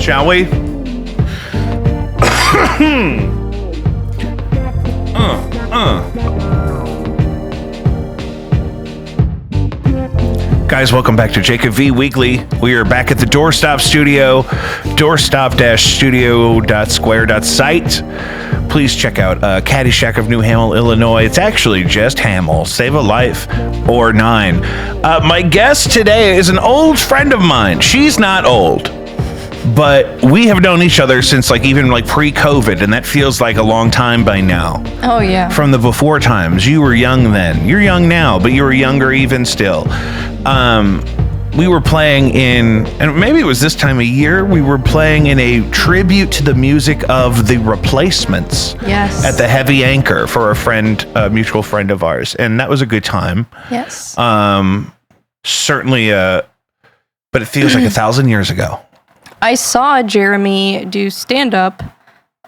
Shall we? Guys, welcome back to Jacob V Weekly. We are back at the Doorstop Studio, doorstop-studio.square.site. Please check out Caddyshack of New Hamel, Illinois. It's actually just Hamel. Save a life or 9. My guest today is an old friend of mine. She's not old, but we have known each other since even pre-COVID, and that feels like a long time by now. Oh, yeah. From the before times. You were young then. You're young now, but you were younger even still. We were playing in, and maybe it was this time of year, we were playing in a tribute to the music of The Replacements. Yes. At the Heavy Anchor for a mutual friend of ours. And that was a good time. Yes. Certainly, but it feels like 1,000 years ago. I saw Jeremy do stand-up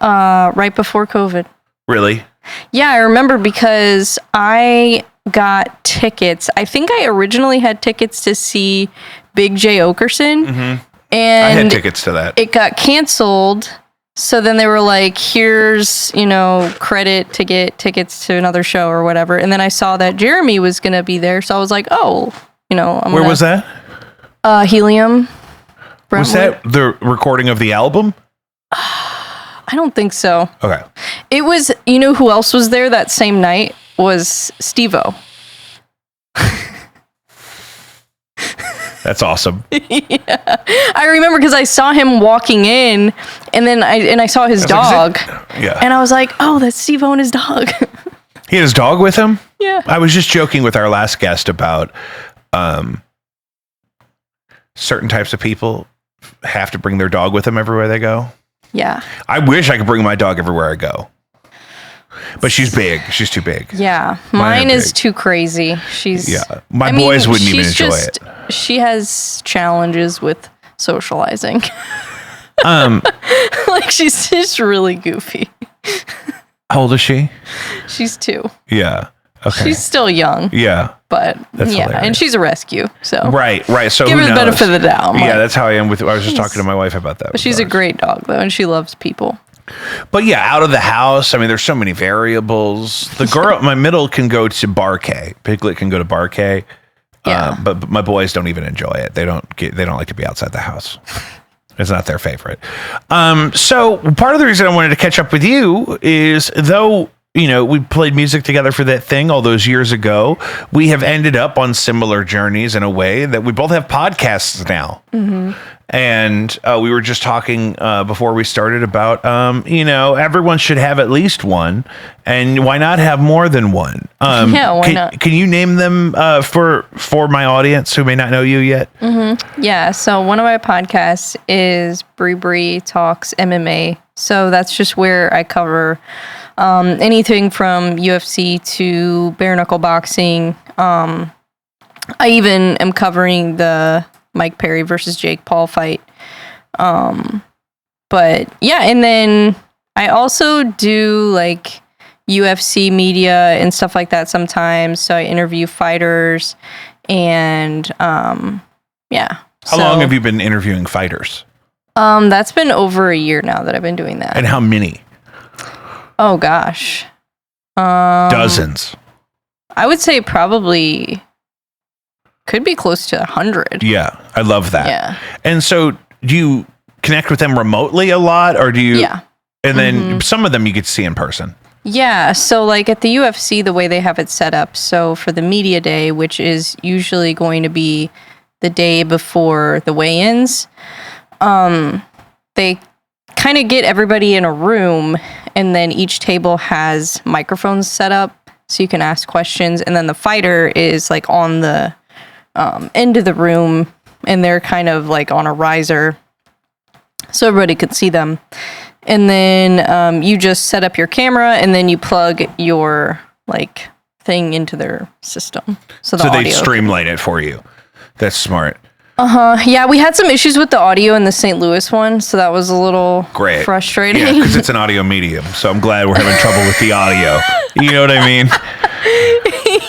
right before COVID. Really? Yeah, I remember because I got tickets. I think I originally had tickets to see Big J. Okerson. Mm-hmm. And I had tickets to that. It got canceled. So then they were like, here's, credit to get tickets to another show or whatever. And then I saw that Jeremy was going to be there. So I was like, Where was that? Helium. Brentwood. Was that the recording of the album? I don't think so. Okay. It was, who else was there that same night was Steve-O. That's awesome. Yeah. I remember because I saw him walking in and then I saw his dog. Yeah. And I was like, oh, that's Steve-O and his dog. He had his dog with him? Yeah. I was just joking with our last guest about certain types of people have to bring their dog with them everywhere they go. Yeah. I wish I could bring my dog everywhere I go. But she's big. She's too big. Yeah. Mine is too crazy. My boys wouldn't even enjoy it. She has challenges with socializing. She's just really goofy. How old is she? She's 2. Yeah. Okay. She's still young. Yeah. But that's hilarious. And she's a rescue. So Right. So give her the benefit of the doubt. That's how I am with. I was just talking to my wife about that. But she's a great dog though, and she loves people. But yeah, out of the house. I mean, there's so many variables. The girl, my middle, can go to Bar K. Piglet can go to Bar K. Yeah. But my boys don't even enjoy it. They don't like to be outside the house. It's not their favorite. So part of the reason I wanted to catch up with you is, though, we played music together for that thing all those years ago, we have ended up on similar journeys in a way that we both have podcasts now. Mm-hmm. And we were just talking before we started about, everyone should have at least one, and why not have more than one? Why not? Can you name them for my audience who may not know you yet? Mm-hmm. Yeah, so one of my podcasts is Bre Bre Talks MMA. So that's just where I cover anything from UFC to bare knuckle boxing. I even am covering the Mike Perry versus Jake Paul fight. But yeah, and then I also do UFC media and stuff like that sometimes. So I interview fighters and yeah. How long have you been interviewing fighters? That's been over a year now that I've been doing that. And how many? Oh gosh. Dozens. I would say probably could be close to 100. Yeah, I love that. Yeah. And so do you connect with them remotely a lot, or do you? Yeah. And then some of them you get to see in person. Yeah. So at the UFC, the way they have it set up, so for the media day, which is usually going to be the day before the weigh-ins, they kind of get everybody in a room, and then each table has microphones set up so you can ask questions, and then the fighter is on the end of the room, and they're kind of on a riser so everybody could see them. And then you just set up your camera, and then you plug your thing into their system. So they streamline it for you. That's smart. Yeah, we had some issues with the audio in the St. Louis one, so that was a little frustrating. Yeah, because it's an audio medium, so I'm glad we're having trouble with the audio. You know what I mean?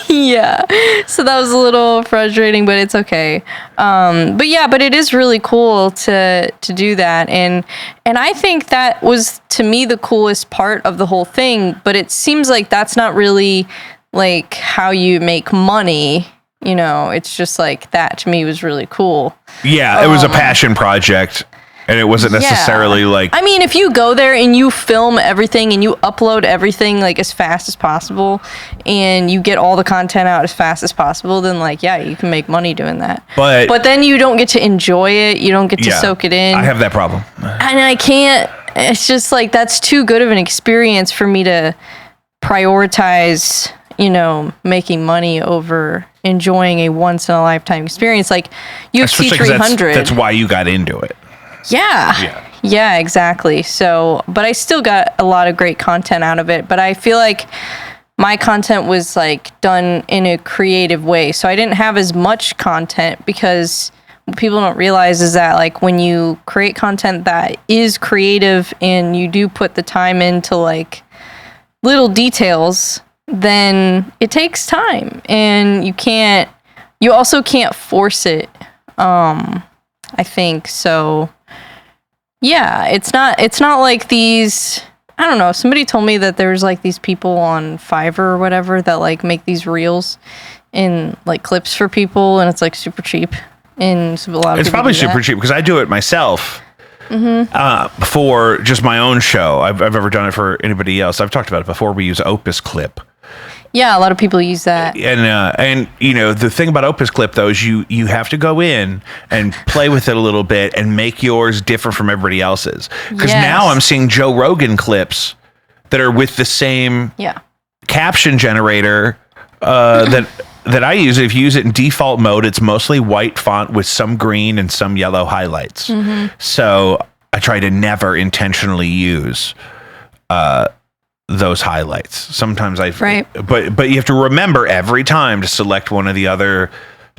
Yeah. So that was a little frustrating, but it's okay. But it is really cool to do that. And I think that was, to me, the coolest part of the whole thing. But it seems like that's not really like how you make money. You know, it's just like that to me was really cool. Yeah, it was a passion project. And it wasn't necessarily like... I mean, if you go there and you film everything and you upload everything like as fast as possible and you get all the content out as fast as possible, then like, yeah, you can make money doing that. But then you don't get to enjoy it. You don't get to soak it in. I have that problem. And I can't... It's just like, that's too good of an experience for me to prioritize, you know, making money over enjoying a once-in-a-lifetime experience. Like UFC 300. That's why you got into it. Yeah, exactly. So, but I still got a lot of great content out of it, but I feel like my content was like done in a creative way. So I didn't have as much content because what people don't realize is that like when you create content that is creative and you do put the time into like little details, then it takes time and you also can't force it. I think so. Yeah, it's not like these, I don't know, somebody told me that there's like these people on Fiverr or whatever that like make these reels and like clips for people, and it's like super cheap. And so a lot of it's people probably do super that. cheap because I do it myself for just my own show. I've ever done it for anybody else. I've talked about it before. We use Opus Clip. Yeah, a lot of people use that. And you know, the thing about Opus Clip though is you have to go in and play with it a little bit and make yours different from everybody else's. Because now I'm seeing Joe Rogan clips that are with the same caption generator that I use. If you use it in default mode, it's mostly white font with some green and some yellow highlights. So I try to never intentionally use those highlights. Sometimes but you have to remember every time to select one of the other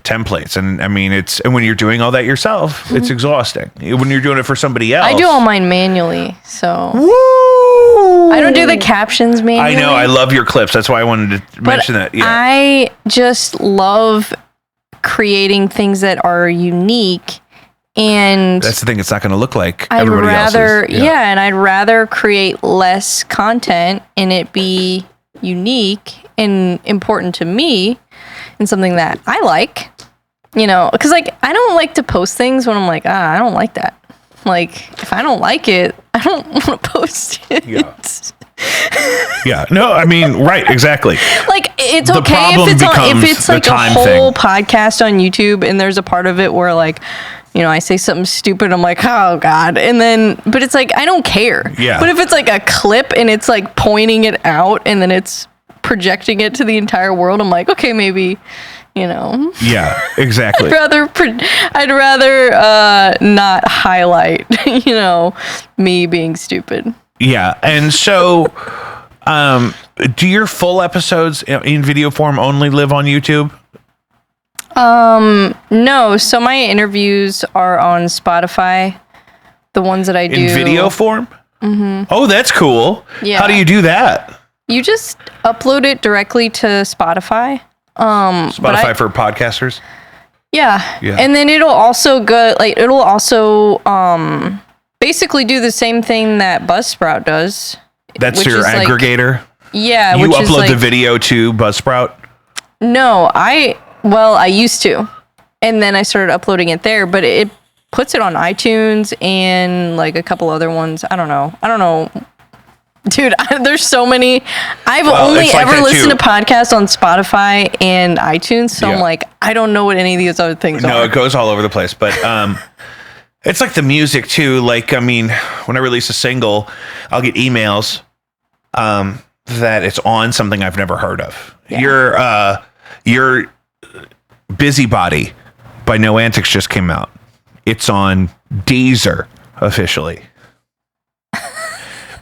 templates. And I mean, and when you're doing all that yourself, it's exhausting. When you're doing it for somebody else. I do all mine manually, so. Woo! I don't do the captions manually. I know. I love your clips. That's why I wanted to mention that. Yeah. I just love creating things that are unique. And that's the thing. It's not going to look like everybody else's. Yeah, and I'd rather create less content and it be unique and important to me and something that I like, you know, because like I don't like to post things when I'm like, I don't like that. Like if I don't like it, I don't want to post it. Yeah. No, I mean, right, exactly. Like it's okay if it's like a whole podcast on YouTube and there's a part of it where like, you know, I say something stupid, I'm like, oh God. And then, but it's like, I don't care. Yeah. But if it's like a clip and it's like pointing it out and then it's projecting it to the entire world, I'm like, okay, maybe, you know. Yeah, exactly. I'd rather not highlight, you know, me being stupid. Yeah. And so, do your full episodes in video form only live on YouTube? No. So my interviews are on Spotify. The ones that I do in video form. Oh, that's cool. Yeah. How do you do that? You just upload it directly to Spotify. Spotify for podcasters. Yeah. And then it'll also basically do the same thing that Buzzsprout does. That's your aggregator. Yeah. You upload the video to Buzzsprout? No, I used to, and then I started uploading it there, but it puts it on iTunes and like a couple other ones. I don't know. Dude, there's so many. I've only ever listened to podcasts on Spotify and iTunes, so I'm like, I don't know what any of these other things are. No, it goes all over the place, but it's like the music too. Like, I mean, when I release a single, I'll get emails that it's on something I've never heard of. Yeah. Your Busybody by No Antics just came out. It's on Deezer officially.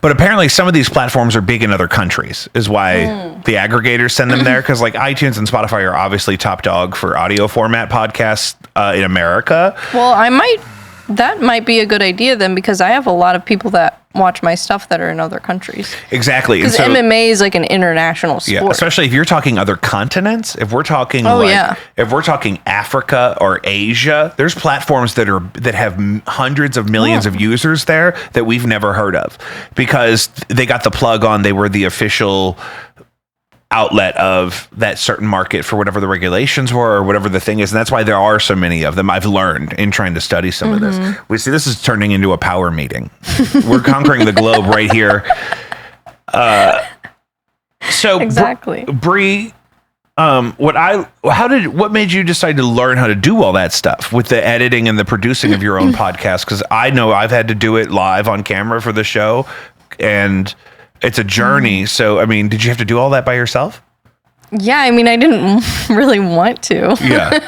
But apparently some of these platforms are big in other countries, is why the aggregators send them there. Because like iTunes and Spotify are obviously top dog for audio format podcasts in America. Well, that might be a good idea then, because I have a lot of people that watch my stuff that are in other countries. Exactly. Because MMA is like an international sport. Yeah, especially if you're talking other continents. If we're talking if we're talking Africa or Asia, there's platforms that have hundreds of millions of users there that we've never heard of because they got the plug on. They were the official outlet of that certain market for whatever the regulations were or whatever the thing is, and that's why there are so many of them. I've learned in trying to study some of this. We see this is turning into a power meeting. We're conquering the globe right here. So exactly, Bre, what made you decide to learn how to do all that stuff with the editing and the producing of your own podcast? Because I know I've had to do it live on camera for the show, and it's a journey. So, I mean, did you have to do all that by yourself? Yeah, I mean, I didn't really want to. Yeah.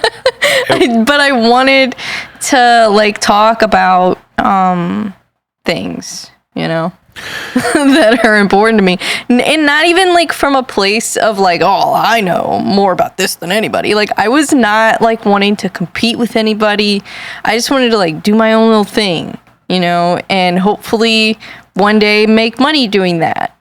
But I wanted to like talk about things, you know, that are important to me. And not even like from a place of like, oh, I know more about this than anybody. Like, I was not like wanting to compete with anybody. I just wanted to like do my own little thing, you know, and hopefully one day make money doing that.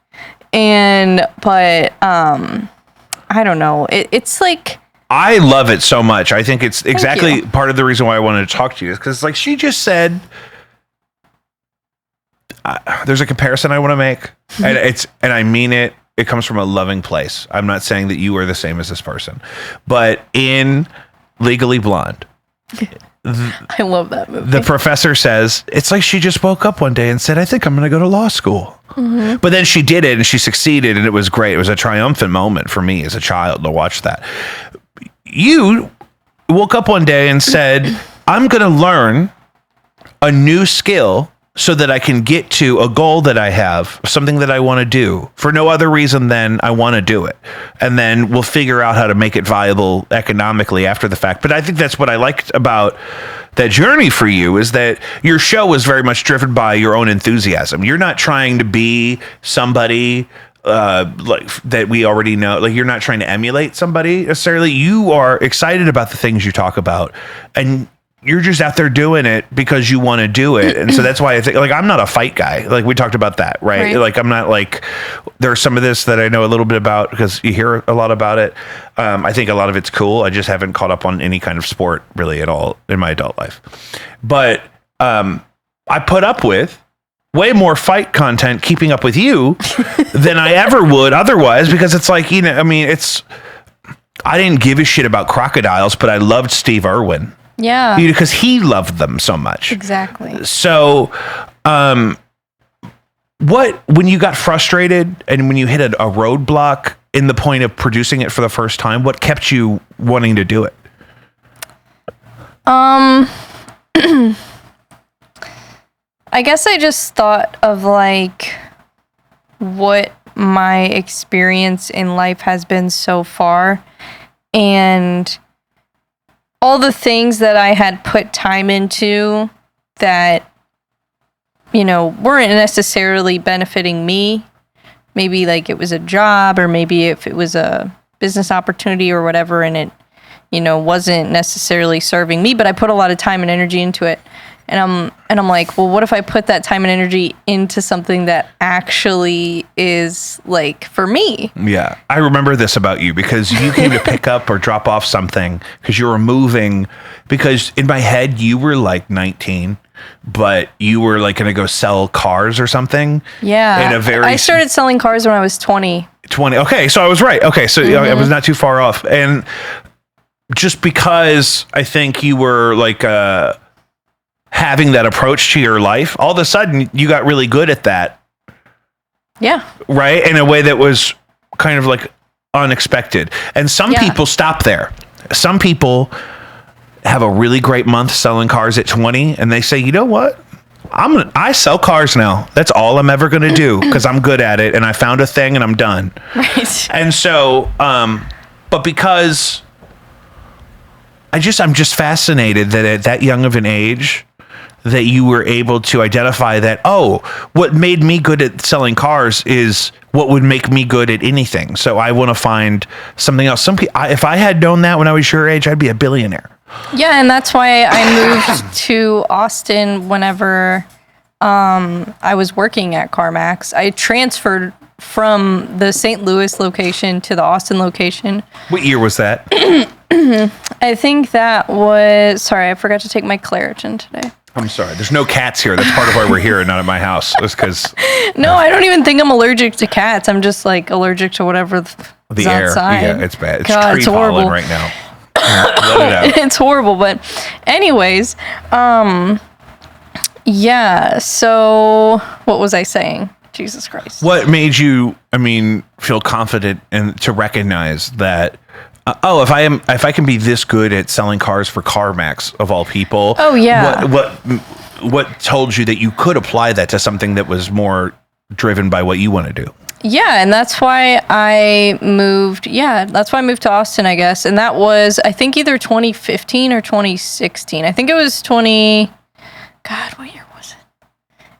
But I don't know. It's like, I love it so much. I think it's exactly part of the reason why I wanted to talk to you is because like she just said, there's a comparison I want to make, and I mean it. It comes from a loving place. I'm not saying that you are the same as this person, but in Legally Blonde, I love that movie. the professor says it's like she just woke up one day and said, I think I'm going to go to law school. But then she did it and she succeeded and it was great. It was a triumphant moment for me as a child to watch that. You woke up one day and said, I'm going to learn a new skill so that I can get to a goal that I have, something that I want to do for no other reason than I want to do it. And then we'll figure out how to make it viable economically after the fact. But I think that's what I liked about that journey for you is that your show was very much driven by your own enthusiasm. You're not trying to be somebody like that we already know. Like, you're not trying to emulate somebody necessarily. You are excited about the things you talk about, and you're just out there doing it because you want to do it. And so that's why I think, like, I'm not a fight guy. Like, we talked about that, right? Like, I'm not like, there's some of this that I know a little bit about because you hear a lot about it. I think a lot of it's cool. I just haven't caught up on any kind of sport really at all in my adult life. But I put up with way more fight content keeping up with you than I ever would otherwise, because it's like, you know, I mean, I didn't give a shit about crocodiles, but I loved Steve Irwin. Yeah. Because he loved them so much. Exactly. So, when you got frustrated and when you hit a roadblock in the point of producing it for the first time, what kept you wanting to do it? I guess I just thought of like what my experience in life has been so far, and all the things that I had put time into that, you know, weren't necessarily benefiting me. Maybe like it was a job, or maybe if it was a business opportunity or whatever, and it, you know, wasn't necessarily serving me, but I put a lot of time and energy into it. And I'm like, well, what if I put that time and energy into something that actually is like for me? Yeah. I remember this about you because you came to pick up or drop off something because you were moving, because in my head you were like 19, but you were like going to go sell cars or something. Yeah. I started selling cars when I was 20. 20. Okay. So I was right. Okay. So I was not too far off. And just because I think you were like, having that approach to your life, all of a sudden you got really good at that. Yeah. Right? In a way that was kind of like unexpected. And some people stop there. Some people have a really great month selling cars at 20 and they say, you know what? I sell cars now. That's all I'm ever going to do because I'm good at it and I found a thing and I'm done. Right. And so, but because I'm just fascinated that at that young of an age, that you were able to identify that, oh, what made me good at selling cars is what would make me good at anything. So I want to find something else. If I had known that when I was your age, I'd be a billionaire. Yeah, and that's why I moved to Austin whenever I was working at CarMax. I transferred from the St. Louis location to the Austin location. What year was that? I think that was, sorry, I forgot to take my Claritin today. I'm sorry. There's no cats here. That's part of why we're here and not at my house. It's because no, I don't even think I'm allergic to cats. I'm just like allergic to whatever the air. outside. Yeah, it's bad. It's God, tree it's pollen horrible. right now. Let it out. It's horrible, but anyways, yeah, so what was I saying? Jesus Christ. What made you, feel confident and to recognize that, if I can be this good at selling cars for CarMax of all people. Oh, yeah. What told you that you could apply that to something that was more driven by what you want to do? Yeah, and that's why I moved. Yeah, that's why I moved to Austin, I guess. And that was, I think, either 2015 or 2016. I think it was God, what year was it?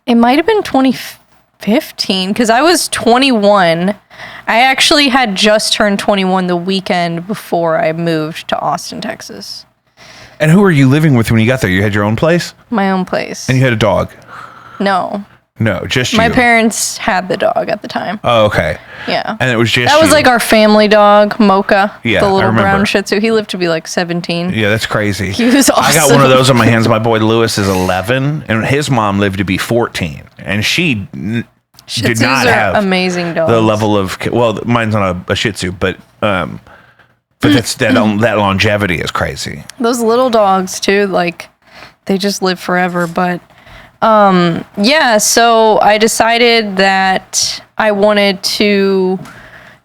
It might have been 2015 because I was 21. I actually had just turned 21 the weekend before I moved to Austin, Texas. And who were you living with when you got there? You had your own place? My own place. And you had a dog? No, just you. my parents had the dog at the time. Oh, okay. Yeah. And it was just that was you. like our family dog, Mocha. Yeah, the I little remember. brown Shih Tzu. He lived to be like 17. Yeah, that's crazy. He was awesome. I got one of those on my hands. My boy Lewis is 11, and his mom lived to be 14, and she Shih did Tzus not are have amazing dogs. the level of mine's not a Shih Tzu, but that's that longevity is crazy. Those little dogs too, like they just live forever. But yeah, so I decided that I wanted to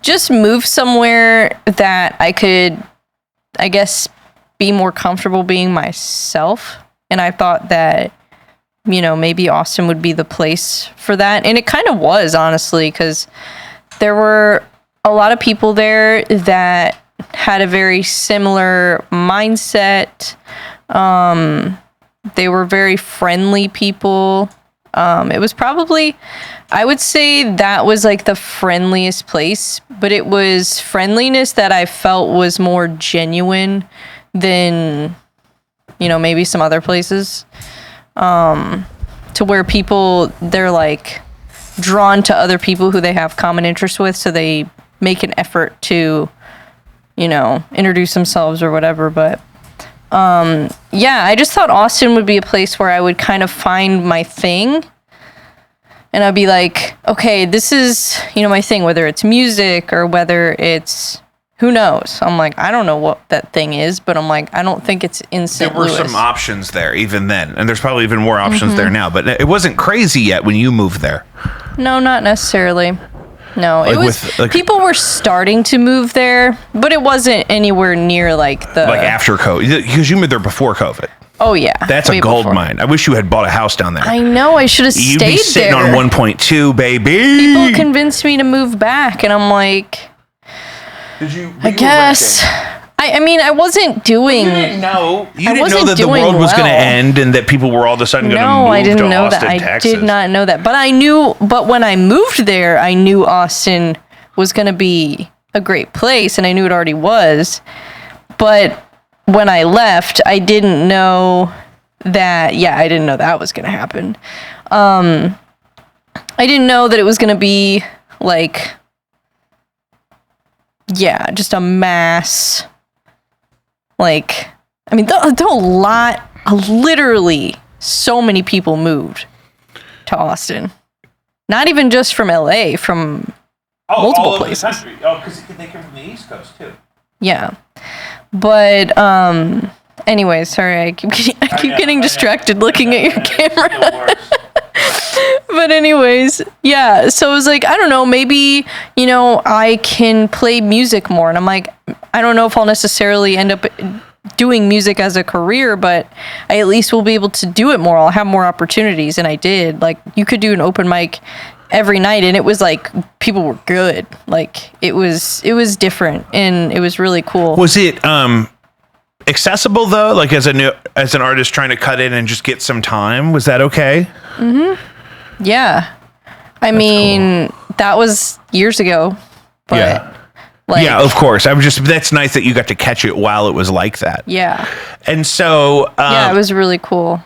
just move somewhere that I could, I guess, be more comfortable being myself. And I thought that, maybe Austin would be the place for that. And it kind of was, honestly, because there were a lot of people there that had a very similar mindset. They were very friendly people. It was probably, I would say that was like the friendliest place, but it was friendliness that I felt was more genuine than, maybe some other places. To where people, they're like drawn to other people who they have common interests with, so they make an effort to, introduce themselves or whatever. But yeah, I just thought Austin would be a place where I would kind of find my thing. And I'd be like, okay, this is, my thing, whether it's music or whether it's, who knows? I'm like, I don't know what that thing is, but I'm like, I don't think it's in St. There were Louis. some options there even then, and there's probably even more options there now, but it wasn't crazy yet when you moved there. No, not necessarily. No, Like it was, with, like- people were starting to move there, but it wasn't anywhere near like the... Like after COVID, because you moved there before COVID. Oh, yeah. That's way a gold before. mine. I wish you had bought a house down there. I know, I should have You'd stayed be sitting there. on 1.2, baby. People convinced me to move back, and I'm like, I guess. I mean, I wasn't doing... You didn't know wasn't that the doing world was going to well. end and that people were all of a sudden going to No, move I didn't to know Austin, that. Texas. I did not know that. But I knew, but when I moved there, I knew Austin was going to be a great place, and I knew it already was. But when I left, I didn't know that, I didn't know that was going to happen. I didn't know that it was going to be like, just a mass, like, I mean, literally so many people moved to Austin. Not even just from LA, from multiple all places. Over the country. Oh, because they came from the East Coast too. Yeah. But anyway, sorry, I keep getting distracted looking at your camera. But anyways, yeah, so it was like, I don't know, maybe, I can play music more. And I'm like, I don't know if I'll necessarily end up doing music as a career, but I at least will be able to do it more. I'll have more opportunities. And I did. Like, you could do an open mic every night, and it was like, people were good. Like, it was different, and it was really cool. Was it accessible though? Like as an artist trying to cut in and just get some time, was that okay? Mm-hmm. Yeah. I mean, that was years ago. But Yeah. like, Yeah, of course. That's nice that you got to catch it while it was like that. Yeah. And so Yeah, it was really cool.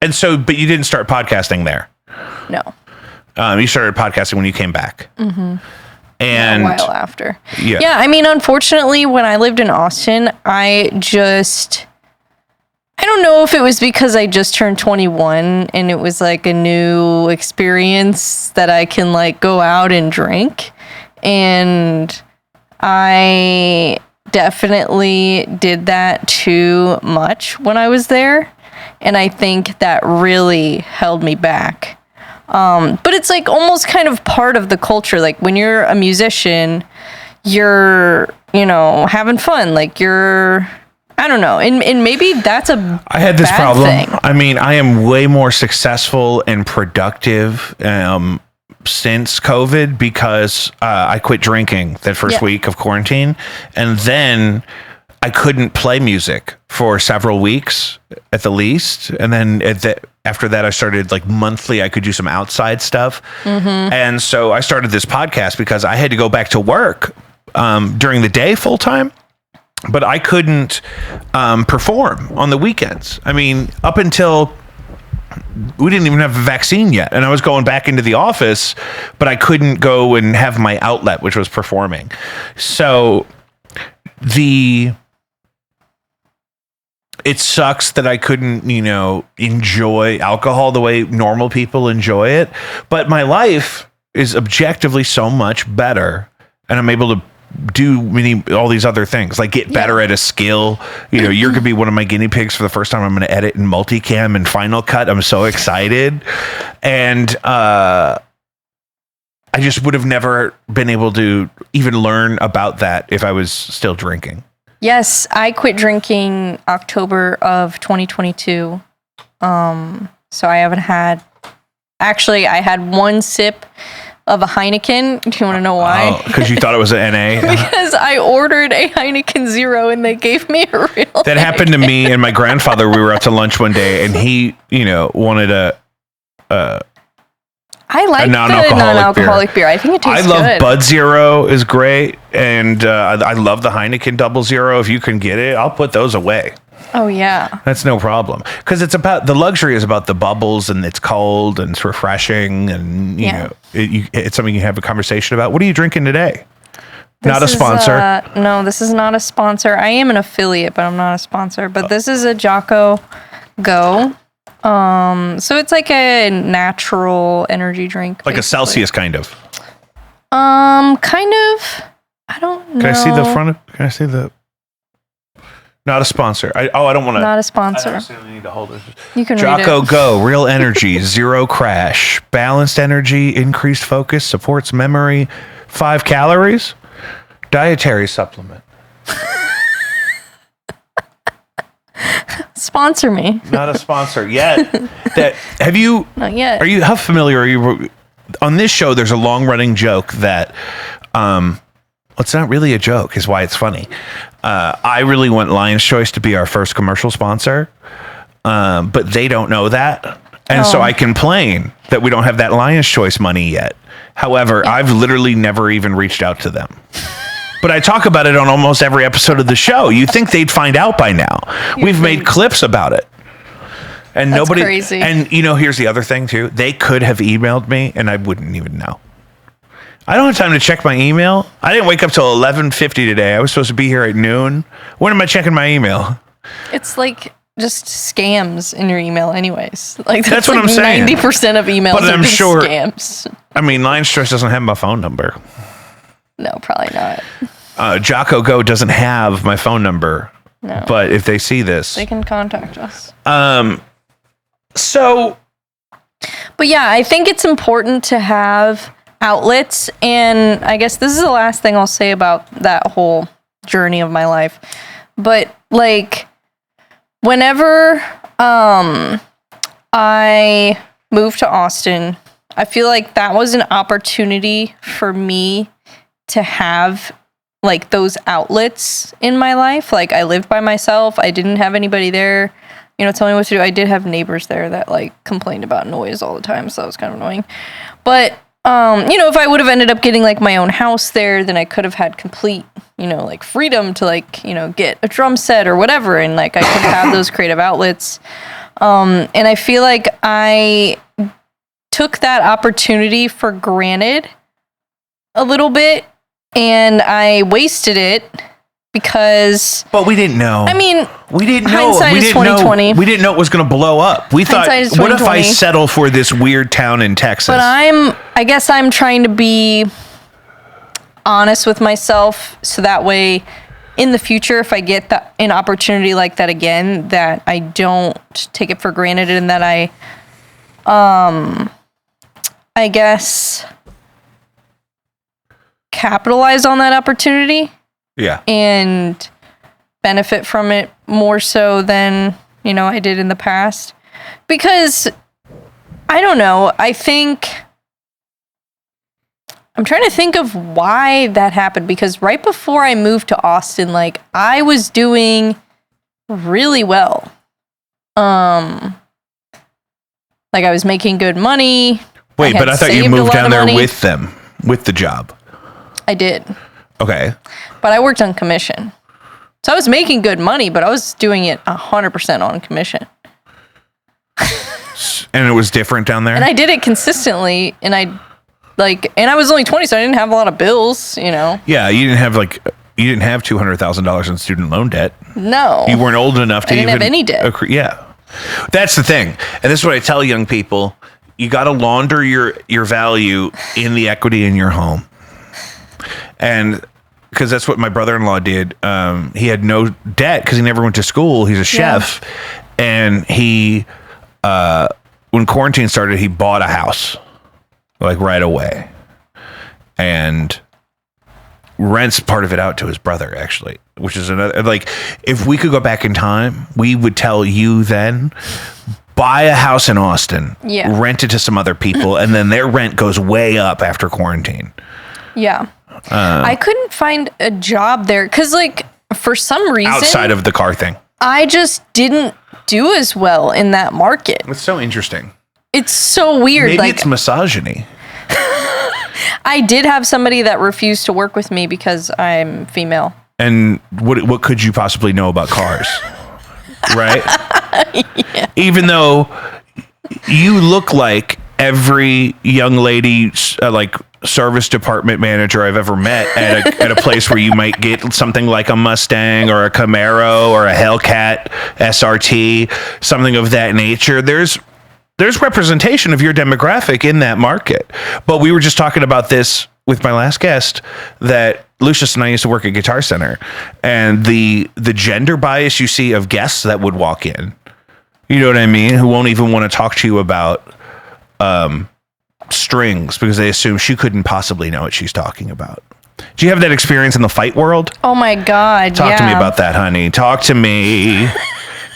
And so, but you didn't start podcasting there. No. You started podcasting when you came back. Mm-hmm. And a while after. Yeah. Yeah. I mean, unfortunately, when I lived in Austin, I don't know if it was because I just turned 21 and it was like a new experience that I can like go out and drink. And I definitely did that too much when I was there. And I think that really held me back. But it's like almost kind of part of the culture. Like when you're a musician, you're, having fun. Like I don't know. And maybe that's I had this bad problem. thing. I mean, I am way more successful and productive since COVID because I quit drinking that first week of quarantine. And then I couldn't play music for several weeks at the least. And then after that, I started like monthly, I could do some outside stuff. Mm-hmm. And so I started this podcast because I had to go back to work during the day full time, but I couldn't perform on the weekends. I mean, up until we didn't even have a vaccine yet. And I was going back into the office, but I couldn't go and have my outlet, which was performing. So it sucks that I couldn't, enjoy alcohol the way normal people enjoy it. But my life is objectively so much better. And I'm able to do all these other things, like get better at a skill. You're going to be one of my guinea pigs for the first time. I'm going to edit in multicam and Final Cut. I'm so excited. And I just would have never been able to even learn about that if I was still drinking. Yes, I quit drinking October of 2022. So I haven't had... Actually, I had one sip of a Heineken. Do you want to know why? Because you thought it was an NA? Because I ordered a Heineken Zero and they gave me a real That happened to me and my grandfather. We were out to lunch one day and he, wanted I like the non-alcoholic beer. I think it tastes good. I love Bud Zero is great. And I love the Heineken Double Zero. If you can get it, I'll put those away. Oh, yeah. That's no problem. Because it's about, the luxury is about the bubbles and it's cold and it's refreshing. And, it's something you have a conversation about. What are you drinking today? Not a sponsor. No, this is not a sponsor. I am an affiliate, but I'm not a sponsor. But this is a Jocko Go. So it's like a natural energy drink. Like basically. A Celsius kind of. Kind of. I don't know. Can I see the front of? Can I see the? Not a sponsor. I don't want to. Not a sponsor. I don't necessarily need to hold it. You can Jocko read it. Go. Real energy. Zero crash. Balanced energy. Increased focus. Supports memory. 5 calories. Dietary supplement. Sponsor me. Not a sponsor yet. Have you? Not yet. How familiar are you? On this show, there's a long running joke that, it's not really a joke, is why it's funny. I really want Lion's Choice to be our first commercial sponsor, but they don't know that. And so I complain that we don't have that Lion's Choice money yet. However, I've literally never even reached out to them. But I talk about it on almost every episode of the show. You think they'd find out by now. We've made clips about it. And That's nobody crazy. And here's the other thing too. They could have emailed me and I wouldn't even know. I don't have time to check my email. I didn't wake up till 11:50 today. I was supposed to be here at noon. When am I checking my email? It's like just scams in your email anyways. Like that's what like I'm saying. 90% of emails but are I'm just sure, scams. I mean, Lion's Choice doesn't have my phone number. No, probably not. Jocko Go doesn't have my phone number. No. But if they see this, they can contact us. But yeah, I think it's important to have outlets. And I guess this is the last thing I'll say about that whole journey of my life. But like, whenever I moved to Austin, I feel like that was an opportunity for me to have like those outlets in my life. Like I lived by myself. I didn't have anybody there, telling me what to do. I did have neighbors there that like complained about noise all the time. So that was kind of annoying. But, if I would have ended up getting like my own house there, then I could have had complete, like freedom to like, get a drum set or whatever. And like I could have those creative outlets. And I feel like I took that opportunity for granted a little bit, and I wasted it because. But we didn't know. I mean, we didn't know. hindsight is 2020. We didn't know it was going to blow up. We thought, Hindsight is what if I 2020. settle for this weird town in Texas? But I guess I'm trying to be honest with myself, so that way in the future, if I get an opportunity like that again, that I don't take it for granted, and that I guess capitalize on that opportunity. Yeah. And benefit from it more so than, I did in the past. Because I don't know, I'm trying to think of why that happened, because right before I moved to Austin, like, I was doing really well. Like, I was making good money. Wait, but I thought you moved down there with them, with the job. I did. Okay. But I worked on commission. So I was making good money, but I was doing it 100% on commission. And it was different down there? And I did it consistently, and I was only 20, so I didn't have a lot of bills, Yeah, you didn't have $200,000 in student loan debt. No. You weren't old enough to didn't have any debt. Yeah. That's the thing. And this is what I tell young people. You got to launder your value in the equity in your home. And because that's what my brother-in-law did. He had no debt because he never went to school. He's a chef. Yeah. And he, when quarantine started, he bought a house, like, right away. And rents part of it out to his brother, actually, which is another, like, if we could go back in time, we would tell you then, buy a house in Austin, rent it to some other people, and then their rent goes way up after quarantine. Yeah. I couldn't find a job there because, like, for some reason, outside of the car thing, I just didn't do as well in that market. It's so interesting. It's so weird. Maybe it's misogyny. I did have somebody that refused to work with me because I'm female. And what could you possibly know about cars? Right? Yeah. Even though you look like every young lady, like, service department manager I've ever met at a place where you might get something like a Mustang or a Camaro or a Hellcat SRT, something of that nature. There's representation of your demographic in that market. But we were just talking about this with my last guest, that Lucius and I used to work at Guitar Center, and the gender bias you see of guests that would walk in, you know what I mean, who won't even want to talk to you about strings because they assume she couldn't possibly know what she's talking about. Do you have that experience in the fight world? Oh my God. Talk to me about that, honey. Talk to me.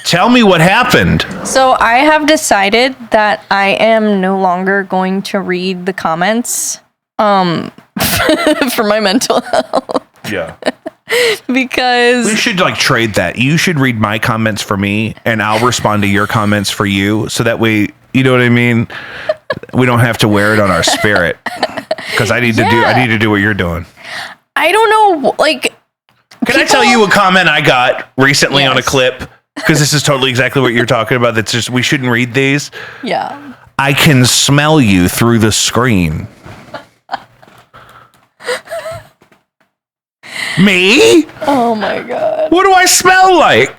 Tell me what happened. So I have decided that I am no longer going to read the comments for my mental health. Yeah. Because we should, like, trade that. You should read my comments for me and I'll respond to your comments for you, so that way, you know what I mean? We don't have to wear it on our spirit, because I need to do what you're doing. I don't know, like, can I tell you a comment I got recently on a clip? Because this is totally exactly what you're talking about. That's just, we shouldn't read these. Yeah. I can smell you through the screen. Me? Oh my God. What do I smell like?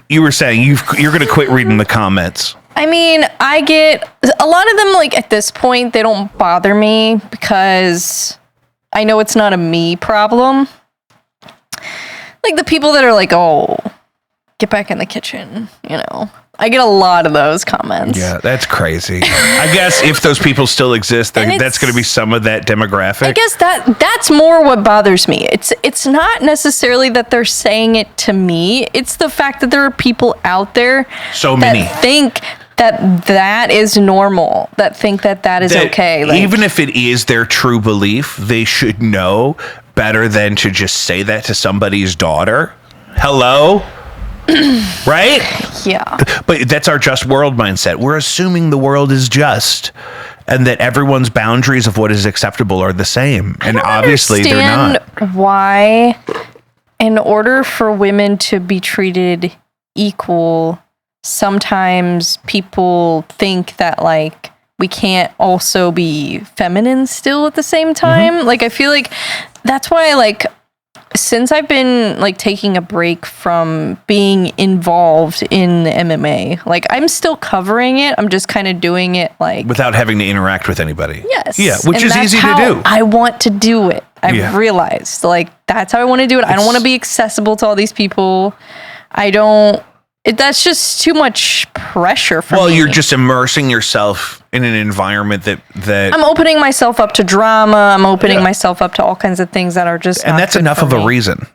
You were saying you're going to quit reading the comments. I mean, I get a lot of them, like, at this point, they don't bother me because I know it's not a me problem. Like, the people that are like, oh, get back in the kitchen, I get a lot of those comments. Yeah, that's crazy. I guess if those people still exist, that's going to be some of that demographic. I guess that's more what bothers me. It's not necessarily that they're saying it to me. It's the fact that there are people out there that think that is normal, that think that is okay. Like, even if it is their true belief, they should know better than to just say that to somebody's daughter. Hello? Right? Yeah. But that's our just world mindset. We're assuming the world is just and that everyone's boundaries of what is acceptable are the same. And obviously they're not. Why, in order for women to be treated equal, sometimes people think that like we can't also be feminine still at the same time. Like I feel like that's why like since I've been like taking a break from being involved in the MMA, like I'm still covering it. I'm just kind of doing it like without having to interact with anybody. Yes. Yeah, which And is that's easy to how do. I want to do it. I've realized like that's how I want to do it. I don't want to be accessible to all these people. That's just too much pressure for me. Well, you're just immersing yourself in an environment that I'm opening myself up to drama. I'm opening myself up to all kinds of things that are just and that's enough of a reason.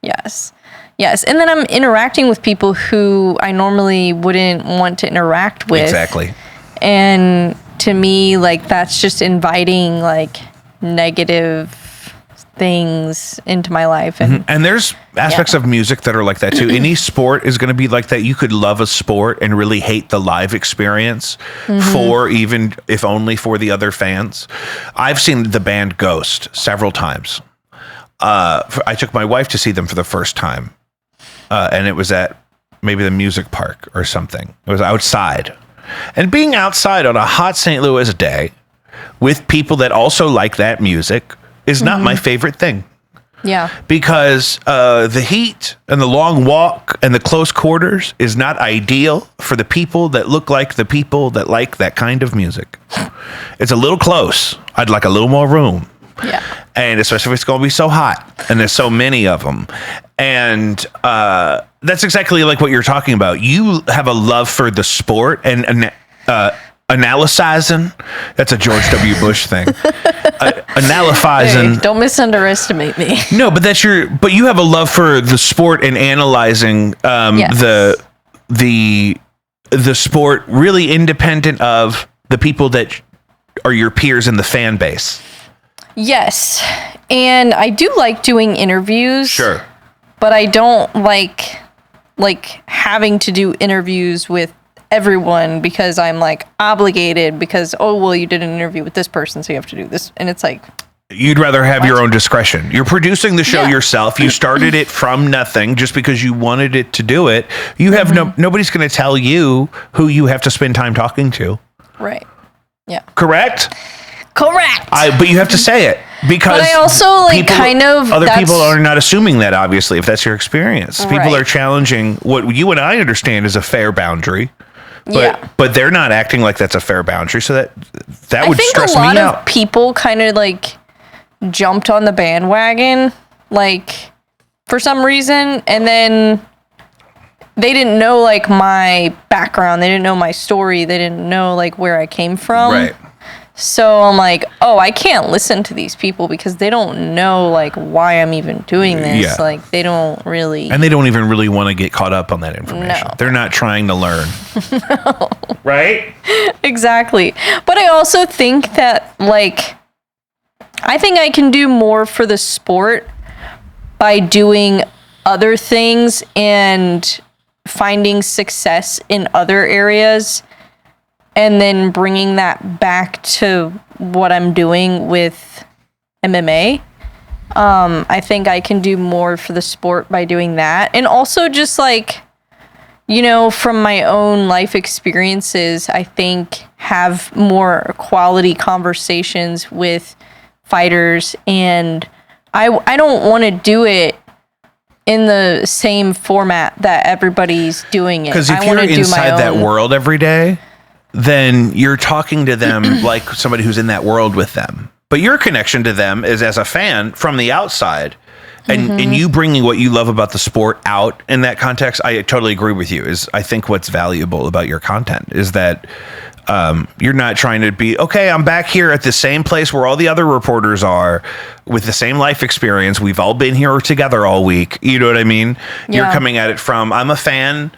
Yes. And then I'm interacting with people who I normally wouldn't want to interact with. Exactly. And to me, like that's just inviting like negative things into my life. And there's aspects of music that are like that too. Any sport is going to be like that. You could love a sport and really hate the live experience for even if only for the other fans. I've seen the band Ghost several times. I took my wife to see them for the first time. And it was at maybe the music park or something. It was outside. And being outside on a hot St. Louis day with people that also like that music is not my favorite thing. Yeah. Because the heat and the long walk and the close quarters is not ideal for the people that look like the people that like that kind of music. It's a little close. I'd like a little more room. Yeah. And especially if it's going to be so hot and there's so many of them. And that's exactly like what you're talking about. You have a love for the sport and analyzing. That's a George W. Bush thing. Analyzing. Hey, don't misunderestimate me. No, but but you have a love for the sport and analyzing the sport really independent of the people that are your peers in the fan base. Yes. And I do like doing interviews. Sure. But I don't like having to do interviews with everyone because I'm like obligated because, oh, well, you did an interview with this person, so you have to do this. And it's like, you'd rather have your own discretion. You're producing the show yourself. You started it from nothing just because you wanted it to do it. You have nobody's going to tell you who you have to spend time talking to. Right. Yeah. Correct? Correct. But you have to say it because but I also like other people are not assuming that, obviously, if that's your experience. People are challenging what you and I understand is a fair boundary. But they're not acting like that's a fair boundary, so that would stress me out. I think a lot of people kind of like jumped on the bandwagon, like for some reason, and then they didn't know like my background, they didn't know my story, they didn't know like where I came from. Right. So I'm like, oh, I can't listen to these people because they don't know like why I'm even doing this. Yeah. Like they don't really. And they don't even really want to get caught up on that information. No. They're not trying to learn. No. Right? Exactly. But I also think that like, I think I can do more for the sport by doing other things and finding success in other areas. And then bringing that back to what I'm doing with MMA. I think I can do more for the sport by doing that. And also just like, you know, from my own life experiences, I think have more quality conversations with fighters. And I don't want to do it in the same format that everybody's doing it. Because if you're inside that world every day, then you're talking to them like somebody who's in that world with them. But your connection to them is as a fan from the outside. And you bringing what you love about the sport out in that context, I totally agree with you. Is I think what's valuable about your content is that you're not trying to be, okay, I'm back here at the same place where all the other reporters are with the same life experience. We've all been here together all week. You know what I mean? Yeah. You're coming at it from, I'm a fan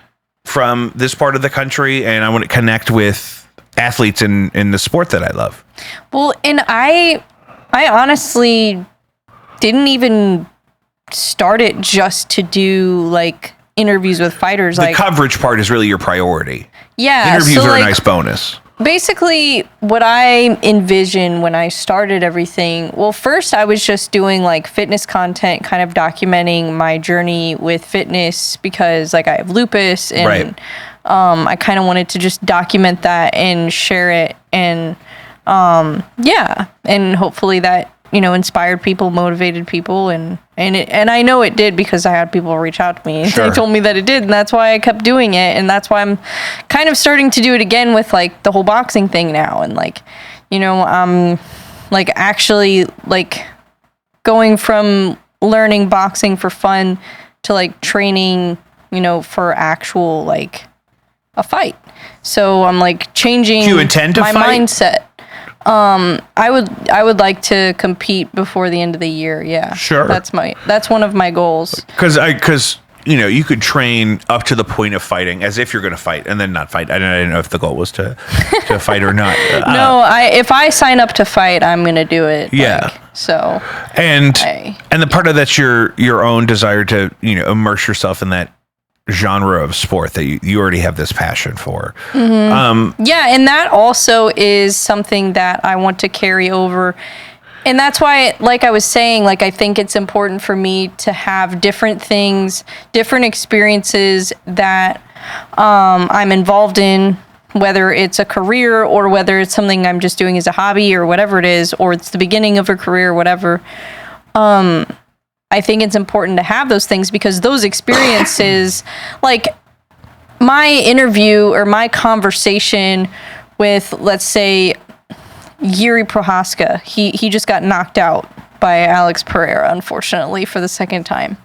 from this part of the country, and I want to connect with athletes in the sport that I love. Well, and I honestly didn't even start it just to do like interviews with fighters. The coverage part is really your priority. Yeah. Interviews are a nice bonus. basically what I envisioned when I started everything, well, first I was just doing like fitness content, kind of documenting my journey with fitness because like I have lupus and I kind of wanted to just document that and share it. And and hopefully that, inspired people, motivated people, and I know it did because I had people reach out to me. Sure. They told me that it did, and that's why I kept doing it, and that's why I'm kind of starting to do it again with like the whole boxing thing now, and like, I'm like actually like going from learning boxing for fun to like training, for actual like a fight. So I'm like changing Do you intend to my fight? mindset. I would like to compete before the end of the year. Yeah. Sure. That's one of my goals. Because you could train up to the point of fighting as if you're going to fight and then not fight. I didn't know if the goal was to fight or not. No, if I sign up to fight, I'm going to do it. Yeah. And the part of that's your own desire to, immerse yourself in that genre of sport that you already have this passion for. Mm-hmm. And that also is something that I want to carry over. And that's why, like I was saying, like I think it's important for me to have different things, different experiences that I'm involved in, whether it's a career or whether it's something I'm just doing as a hobby or whatever it is, or it's the beginning of a career, whatever. I think it's important to have those things because those experiences, like my interview or my conversation with, let's say, Yuri Prohaska, he just got knocked out by Alex Pereira, unfortunately, for the second time.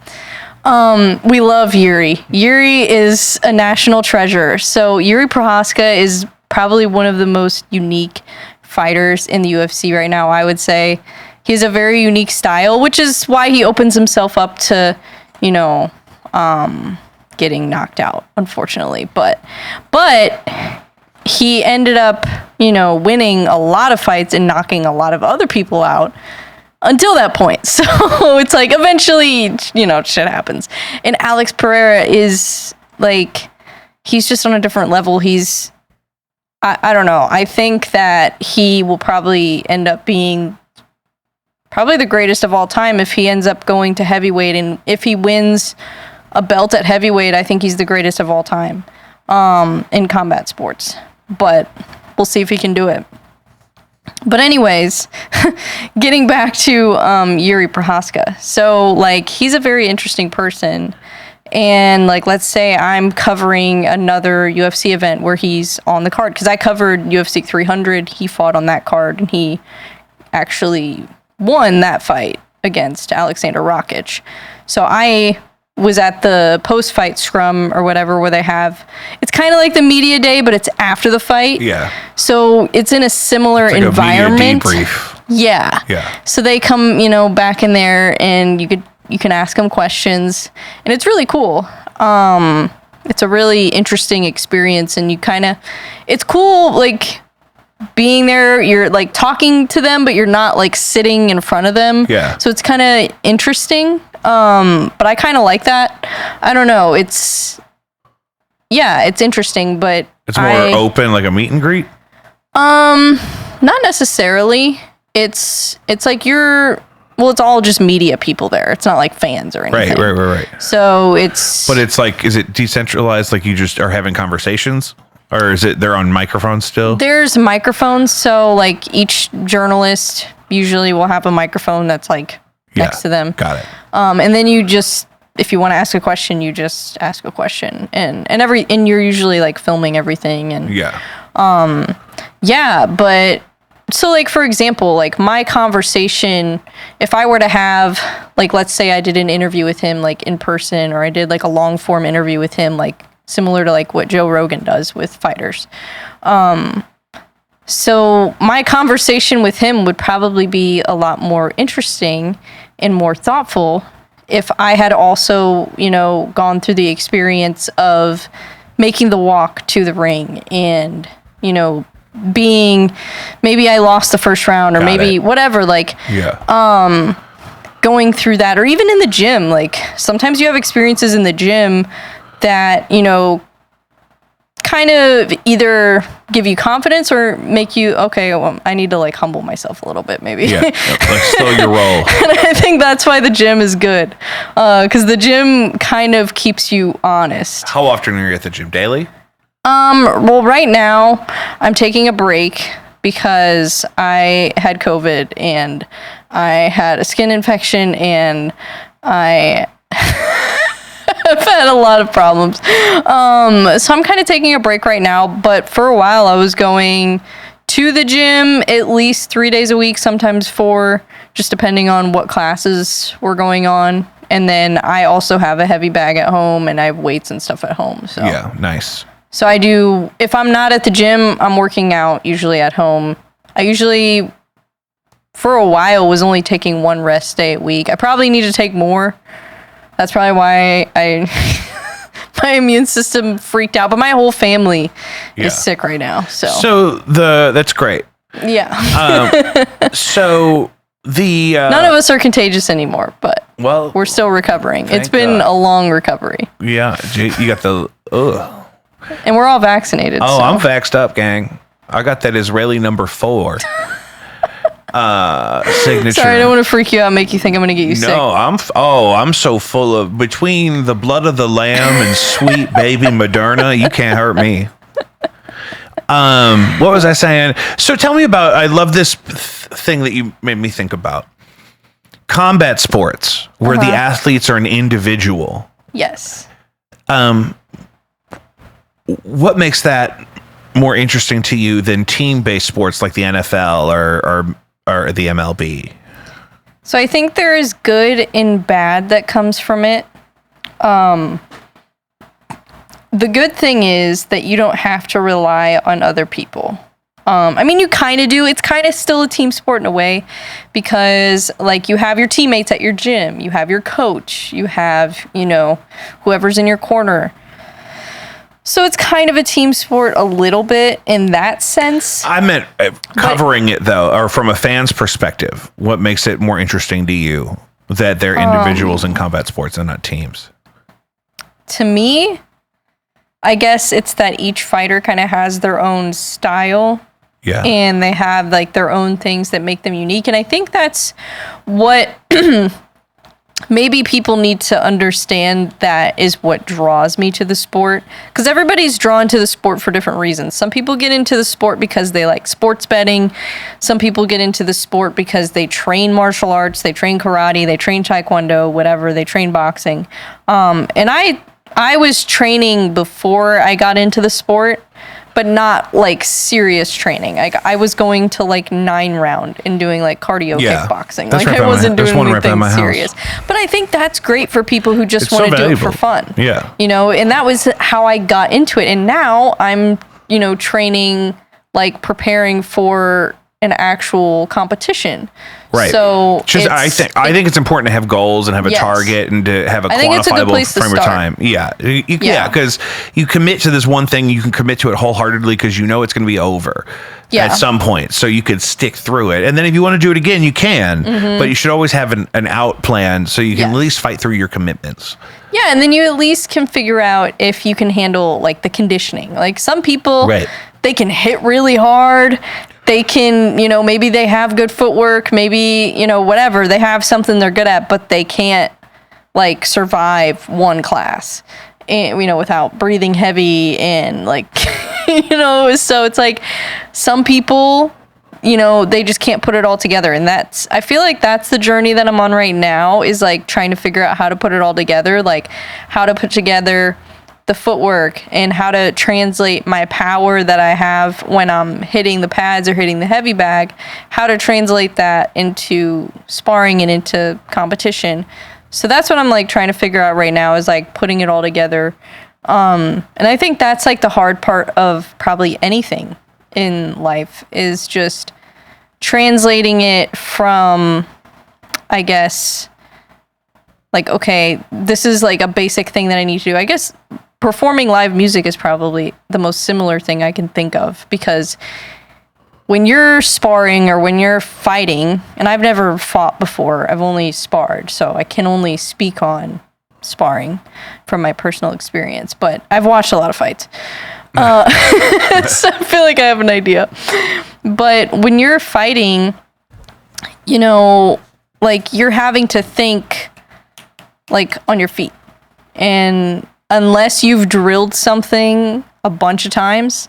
We love Yuri. Yuri is a national treasure. So Yuri Prohaska is probably one of the most unique fighters in the UFC right now, I would say. He has a very unique style, which is why he opens himself up to, getting knocked out, unfortunately. But he ended up, winning a lot of fights and knocking a lot of other people out until that point. So it's like eventually, shit happens. And Alex Pereira is like, he's just on a different level. I don't know. I think that he will probably end up being probably the greatest of all time if he ends up going to heavyweight. And if he wins a belt at heavyweight, I think he's the greatest of all time in combat sports. But we'll see if he can do it. But anyways, getting back to Yuri Prohaska. So, like, he's a very interesting person. And, like, let's say I'm covering another UFC event where he's on the card. Because I covered UFC 300. He fought on that card. And he actually won that fight against Alexander Rakic. So I was at the post-fight scrum or whatever where they have, it's kind of like the media day, but it's after the fight. Yeah. So it's in a similar environment. A media debrief. Yeah. Yeah. So they come, back in there and you can ask them questions and it's really cool. It's a really interesting experience and it's cool, like, being there, you're like talking to them, but you're not like sitting in front of them. Yeah. So it's kind of interesting. But I kind of like that. I don't know. It's interesting, but it's more open, like a meet and greet. Not necessarily. It's like it's all just media people there. It's not like fans or anything. Right. So it's like, is it decentralized? Like you just are having conversations? Or is it they're on microphones still? There's microphones, so like each journalist usually will have a microphone that's like next to them. Got it. And then you just, if you want to ask a question, you just ask a question, and you're usually like filming everything and but so like for example, like my conversation, if I were to have like, let's say I did an interview with him like in person, or I did like a long form interview with him like similar to like what Joe Rogan does with fighters. So my conversation with him would probably be a lot more interesting and more thoughtful if I had also, gone through the experience of making the walk to the ring and, being, maybe I lost the first round or whatever, like, going through that, or even in the gym, like sometimes you have experiences in the gym that, kind of either give you confidence or make you, okay, well, I need to like humble myself a little bit, maybe. Yeah, like slow your roll. And I think that's why the gym is good, because the gym kind of keeps you honest. How often are you at the gym? Daily? Well, right now I'm taking a break because I had COVID and I had a skin infection and I I've had a lot of problems. So I'm kind of taking a break right now, but for a while I was going to the gym at least 3 days a week, sometimes 4, just depending on what classes were going on. And then I also have a heavy bag at home and I have weights and stuff at home. So Yeah, nice. So I do, if I'm not at the gym, I'm working out usually at home. I usually, for a while, was only taking 1 rest day a week. I probably need to take more. That's probably why my immune system freaked out. But my whole family is sick right now. That's great. Yeah. So the none of us are contagious anymore, but we're still recovering. It's been a long recovery. Yeah, you got the and we're all vaccinated. Oh, so. I'm vaxxed up, gang. I got that Israeli number 4 signature. Sorry, I don't want to freak you out, make you think I'm going to get you sick. No, I'm so full of, between the blood of the lamb and sweet baby Moderna, you can't hurt me. What was I saying? So tell me about, I love this thing that you made me think about. Combat sports, where the athletes are an individual. Yes. What makes that more interesting to you than team-based sports like the NFL or the MLB? So I think there is good and bad that comes from it. The good thing is that you don't have to rely on other people. I mean, you kind of do. It's kind of still a team sport in a way because, like, you have your teammates at your gym. You have your coach. You have, whoever's in your corner. So it's kind of a team sport a little bit in that sense. I meant covering it, though, or from a fan's perspective. What makes it more interesting to you that they're individuals in combat sports and not teams? To me, I guess it's that each fighter kind of has their own style. Yeah. And they have like their own things that make them unique. And I think that's what maybe people need to understand, that is what draws me to the sport. Because everybody's drawn to the sport for different reasons. Some people get into the sport because they like sports betting. Some people get into the sport because they train martial arts, they train karate, they train taekwondo, whatever, they train boxing. And I was training before I got into the sport, but not like serious training. I was going to like 9-round and doing like cardio kickboxing. Like I wasn't doing anything serious. But I think that's great for people who just want to do it for fun. Yeah. And that was how I got into it. And now I'm, training, like preparing for an actual competition. Right. So I think it's important to have goals and have a target and to have a quantifiable frame of time. Yeah. Because you commit to this one thing, you can commit to it wholeheartedly because you know it's going to be over at some point. So you could stick through it. And then if you want to do it again, you can. But you should always have an out plan so you can at least fight through your commitments. Yeah, and then you at least can figure out if you can handle like the conditioning. Like some people, they can hit really hard. They can, maybe they have good footwork, maybe, whatever. They have something they're good at, but they can't, like, survive one class, and, without breathing heavy and, like, so it's like some people, they just can't put it all together. And I feel like that's the journey that I'm on right now, is, like, trying to figure out how to put it all together, like, how to put together the footwork and how to translate my power that I have when I'm hitting the pads or hitting the heavy bag, how to translate that into sparring and into competition. So that's what I'm like trying to figure out right now, is like putting it all together. And I think that's like the hard part of probably anything in life, is just translating it from, I guess, like, okay, this is like a basic thing that I need to do. I guess performing live music is probably the most similar thing I can think of, because when you're sparring or when you're fighting, and I've never fought before, I've only sparred, so I can only speak on sparring from my personal experience, but I've watched a lot of fights. So I feel like I have an idea. But when you're fighting, you know, like you're having to think like on your feet. And unless you've drilled something a bunch of times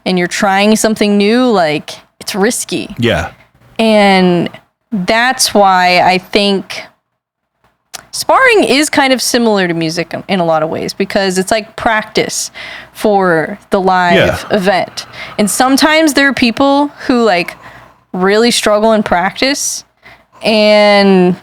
and you're trying something new, like it's risky. Yeah. And that's why I think sparring is kind of similar to music in a lot of ways, because it's like practice for the live event. And sometimes there are people who like really struggle in practice and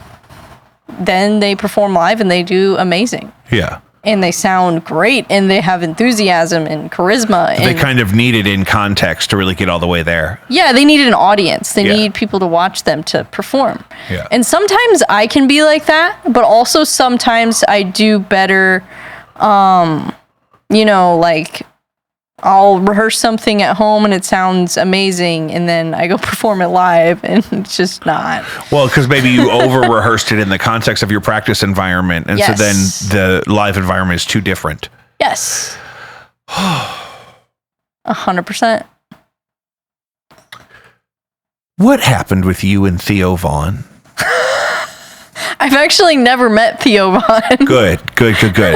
then they perform live and they do amazing. Yeah. And they sound great and they have enthusiasm and charisma. They kind of need it in context to really get all the way there. Yeah, they need an audience. They need people to watch them to perform. Yeah. And sometimes I can be like that, but also sometimes I do better, you know, like I'll rehearse something at home and it sounds amazing and then I go perform it live and it's just not. Well, because maybe you over-rehearsed it in the context of your practice environment, and so then the live environment is too different. Yes. 100%. What happened with you and Theo Vaughn? I've actually never met Theo Vaughn. Good.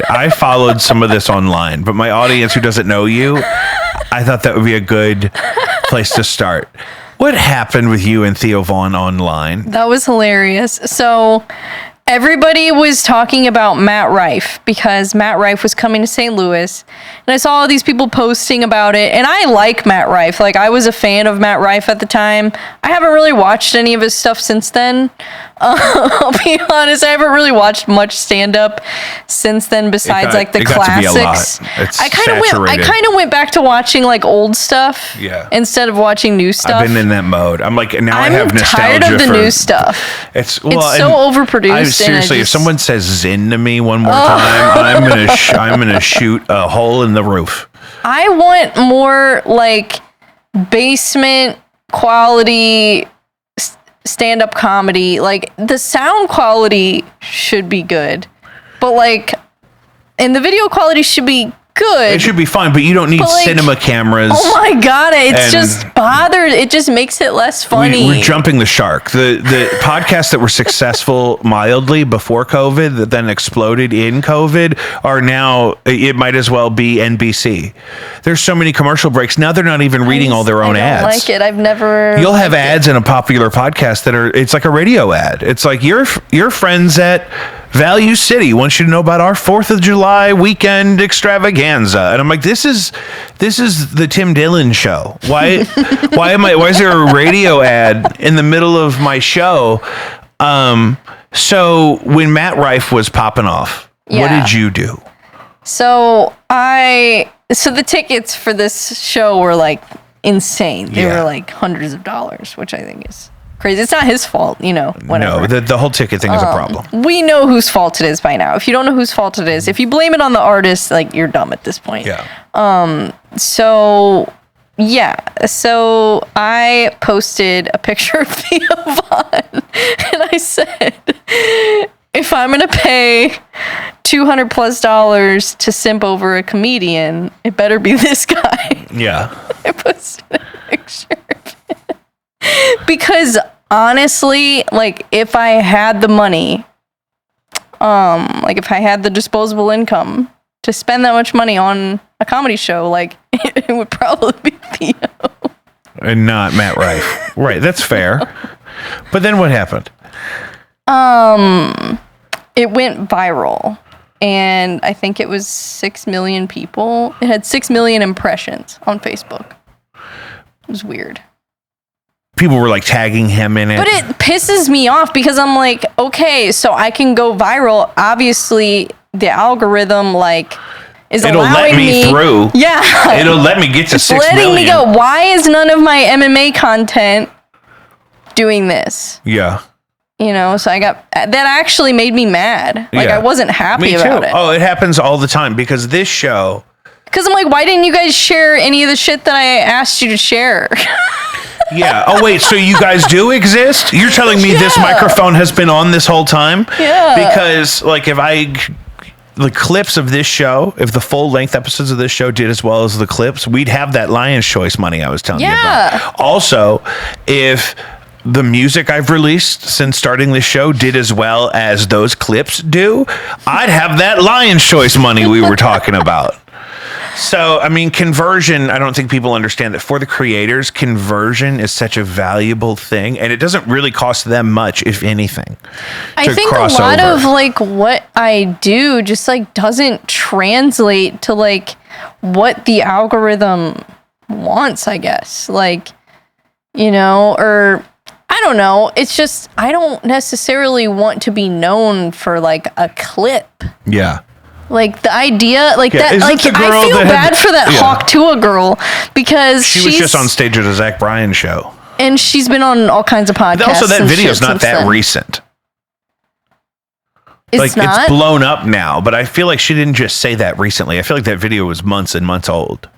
I followed some of this online, but my audience who doesn't know you, I thought that would be a good place to start. What happened with you and Theo Vaughn online? That was hilarious. So everybody was talking about Matt Rife because Matt Rife was coming to St. Louis, and I saw all these people posting about it, and I like Matt Rife. Like, I was a fan of Matt Rife at the time. I haven't really watched any of his stuff since then. I'll be honest, I haven't really watched much stand-up since then besides like the classics. I kind of went back to watching like old stuff instead of watching new stuff. I've been in that mode. I'm like, now I have nostalgia. I'm tired of the new stuff. It's so overproduced. Seriously, if someone says Zin to me one more time, I'm gonna shoot a hole in the roof. I want more like basement quality stand-up comedy. Like the sound quality should be good, but like, and the video quality should be good. It should be fine, but you don't need cinema cameras. Oh my god, it's just bothered. It just makes it less funny. We're jumping the shark. The podcasts that were successful mildly before COVID that then exploded in COVID are now, it might as well be NBC. There's so many commercial breaks. Now they're not even reading all their own ads. I don't like it. I've never. You'll have ads in a popular podcast that are, it's like a radio ad. It's like your friends at Value City wants you to know about our 4th of July weekend extravaganza. And I'm like, this is the Tim Dillon show. Why is there a radio ad in the middle of my show? So when Matt Rife was popping off, what did you do? So the tickets for this show were like insane. They were like hundreds of dollars, which I think is crazy. It's not his fault, you know, whatever. No, the whole ticket thing is a problem. We know whose fault it is by now. If you don't know whose fault it is, if you blame it on the artist, like, you're dumb at this point. Yeah. So I posted a picture of Theo Vaughn, and I said, if I'm going to pay $200+ to simp over a comedian, it better be this guy. Yeah. I posted a picture of him. Because honestly, like, if I had the money, like if I had the disposable income to spend that much money on a comedy show, like, it would probably be Theo. And not Matt Rife. Right, that's fair. But then what happened? It went viral, and I think it was 6 million people. It had 6 million impressions on Facebook. It was weird. People were like tagging him in it. But it pisses me off because I'm like, okay, so I can go viral. Obviously, the algorithm is It'll allowing let me through. Yeah. It'll let me get to 6 million. Letting me go. Why is none of my MMA content doing this? Yeah. You know, so that actually made me mad. Like, I wasn't happy about it. Oh, it happens all the time because this show. Because I'm like, why didn't you guys share any of the shit that I asked you to share? Yeah. Oh, wait. So you guys do exist? You're telling me this microphone has been on this whole time? Yeah. Because, like, if I the clips of this show, if the full length episodes of this show did as well as the clips, we'd have that Lion's Choice money I was telling you about. Also, if the music I've released since starting this show did as well as those clips do, I'd have that Lion's Choice money we were talking about. So, I mean, conversion, I don't think people understand that for the creators, conversion is such a valuable thing, and it doesn't really cost them much, if anything. I think a lot of like what I do just like doesn't translate to like what the algorithm wants, I guess. Like, you know, or I don't know. It's just, I don't necessarily want to be known for like a clip. Yeah. Like the idea, like that, like I feel bad for that Hawk Tua girl because she was just on stage at a Zach Bryan show, and she's been on all kinds of podcasts. Also, that video's not that recent. It's blown up now, but I feel like she didn't just say that recently. I feel like that video was months and months old.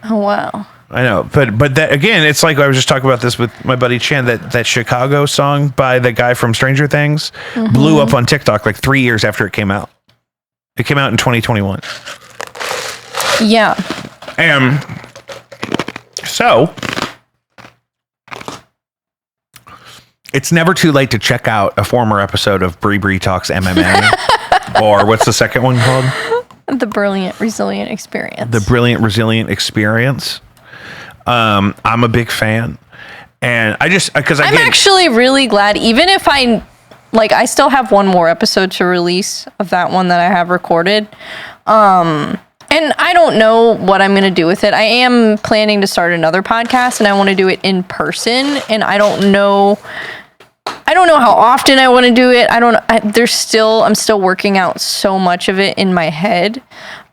Oh wow. I know, but that again, it's like I was just talking about this with my buddy Chan. That Chicago song by the guy from Stranger Things blew up on TikTok like 3 years after it came out. It came out in 2021. Yeah. So it's never too late to check out a former episode of Bre Bre Talks MMA, or what's the second one called? The Brilliant Resilient Experience. The Brilliant Resilient Experience. I'm a big fan, and I'm actually really glad, even if I still have one more episode to release of that one that I have recorded. And I don't know what I'm going to do with it. I am planning to start another podcast and I want to do it in person, and I don't know how often I want to do it. I'm still working out so much of it in my head.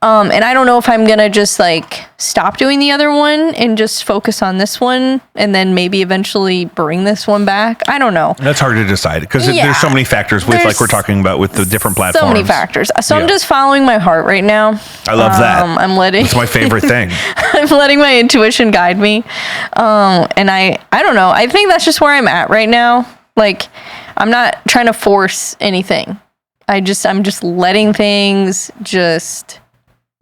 And I don't know if I'm going to just like stop doing the other one and just focus on this one and then maybe eventually bring this one back. I don't know. That's hard to decide because there's so many factors with like we're talking about with the different platforms. So many factors. So I'm just following my heart right now. I love that. It's my favorite thing. I'm letting my intuition guide me. And I don't know. I think that's just where I'm at right now. Like, I'm not trying to force anything. I'm just letting things just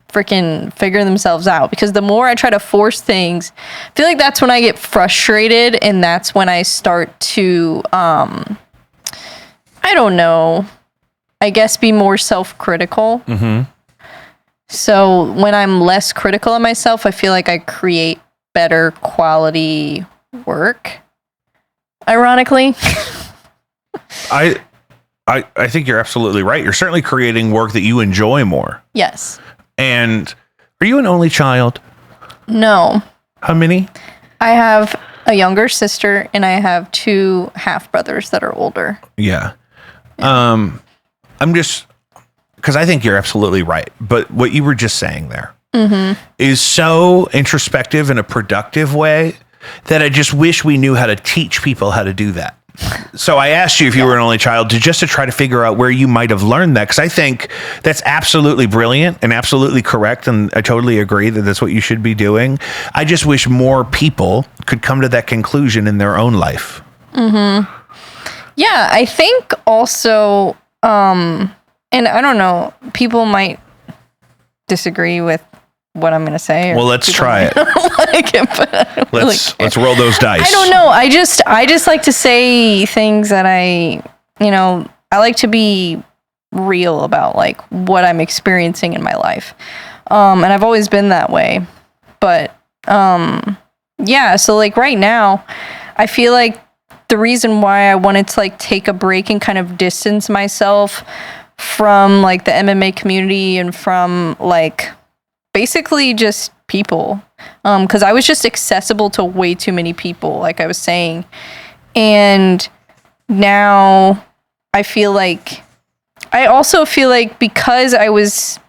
freaking figure themselves out, because the more I try to force things, I feel like that's when I get frustrated, and that's when I start to I don't know, I guess be more self-critical. So when I'm less critical of myself, I feel like I create better quality work, ironically. I think you're absolutely right. You're certainly creating work that you enjoy more. Yes. And are you an only child? No. How many? I have a younger sister and I have 2 half brothers that are older. Yeah. I'm just, because I think you're absolutely right. But what you were just saying there is so introspective in a productive way that I just wish we knew how to teach people how to do that. So I asked you if you were an only child to try to figure out where you might have learned that, because I think that's absolutely brilliant and absolutely correct, and I totally agree that that's what you should be doing. I just wish more people could come to that conclusion in their own life. Yeah, I think also, and I don't know, people might disagree with what I'm going to say. Well, let's try it. Like it, but I don't let's roll those dice. I don't know. I just like to say things that I like to be real about, like what I'm experiencing in my life. And I've always been that way. But yeah, so like right now, I feel like the reason why I wanted to like take a break and kind of distance myself from like the MMA community and from like basically just people, because I was just accessible to way too many people, like I was saying. And now I also feel like because I was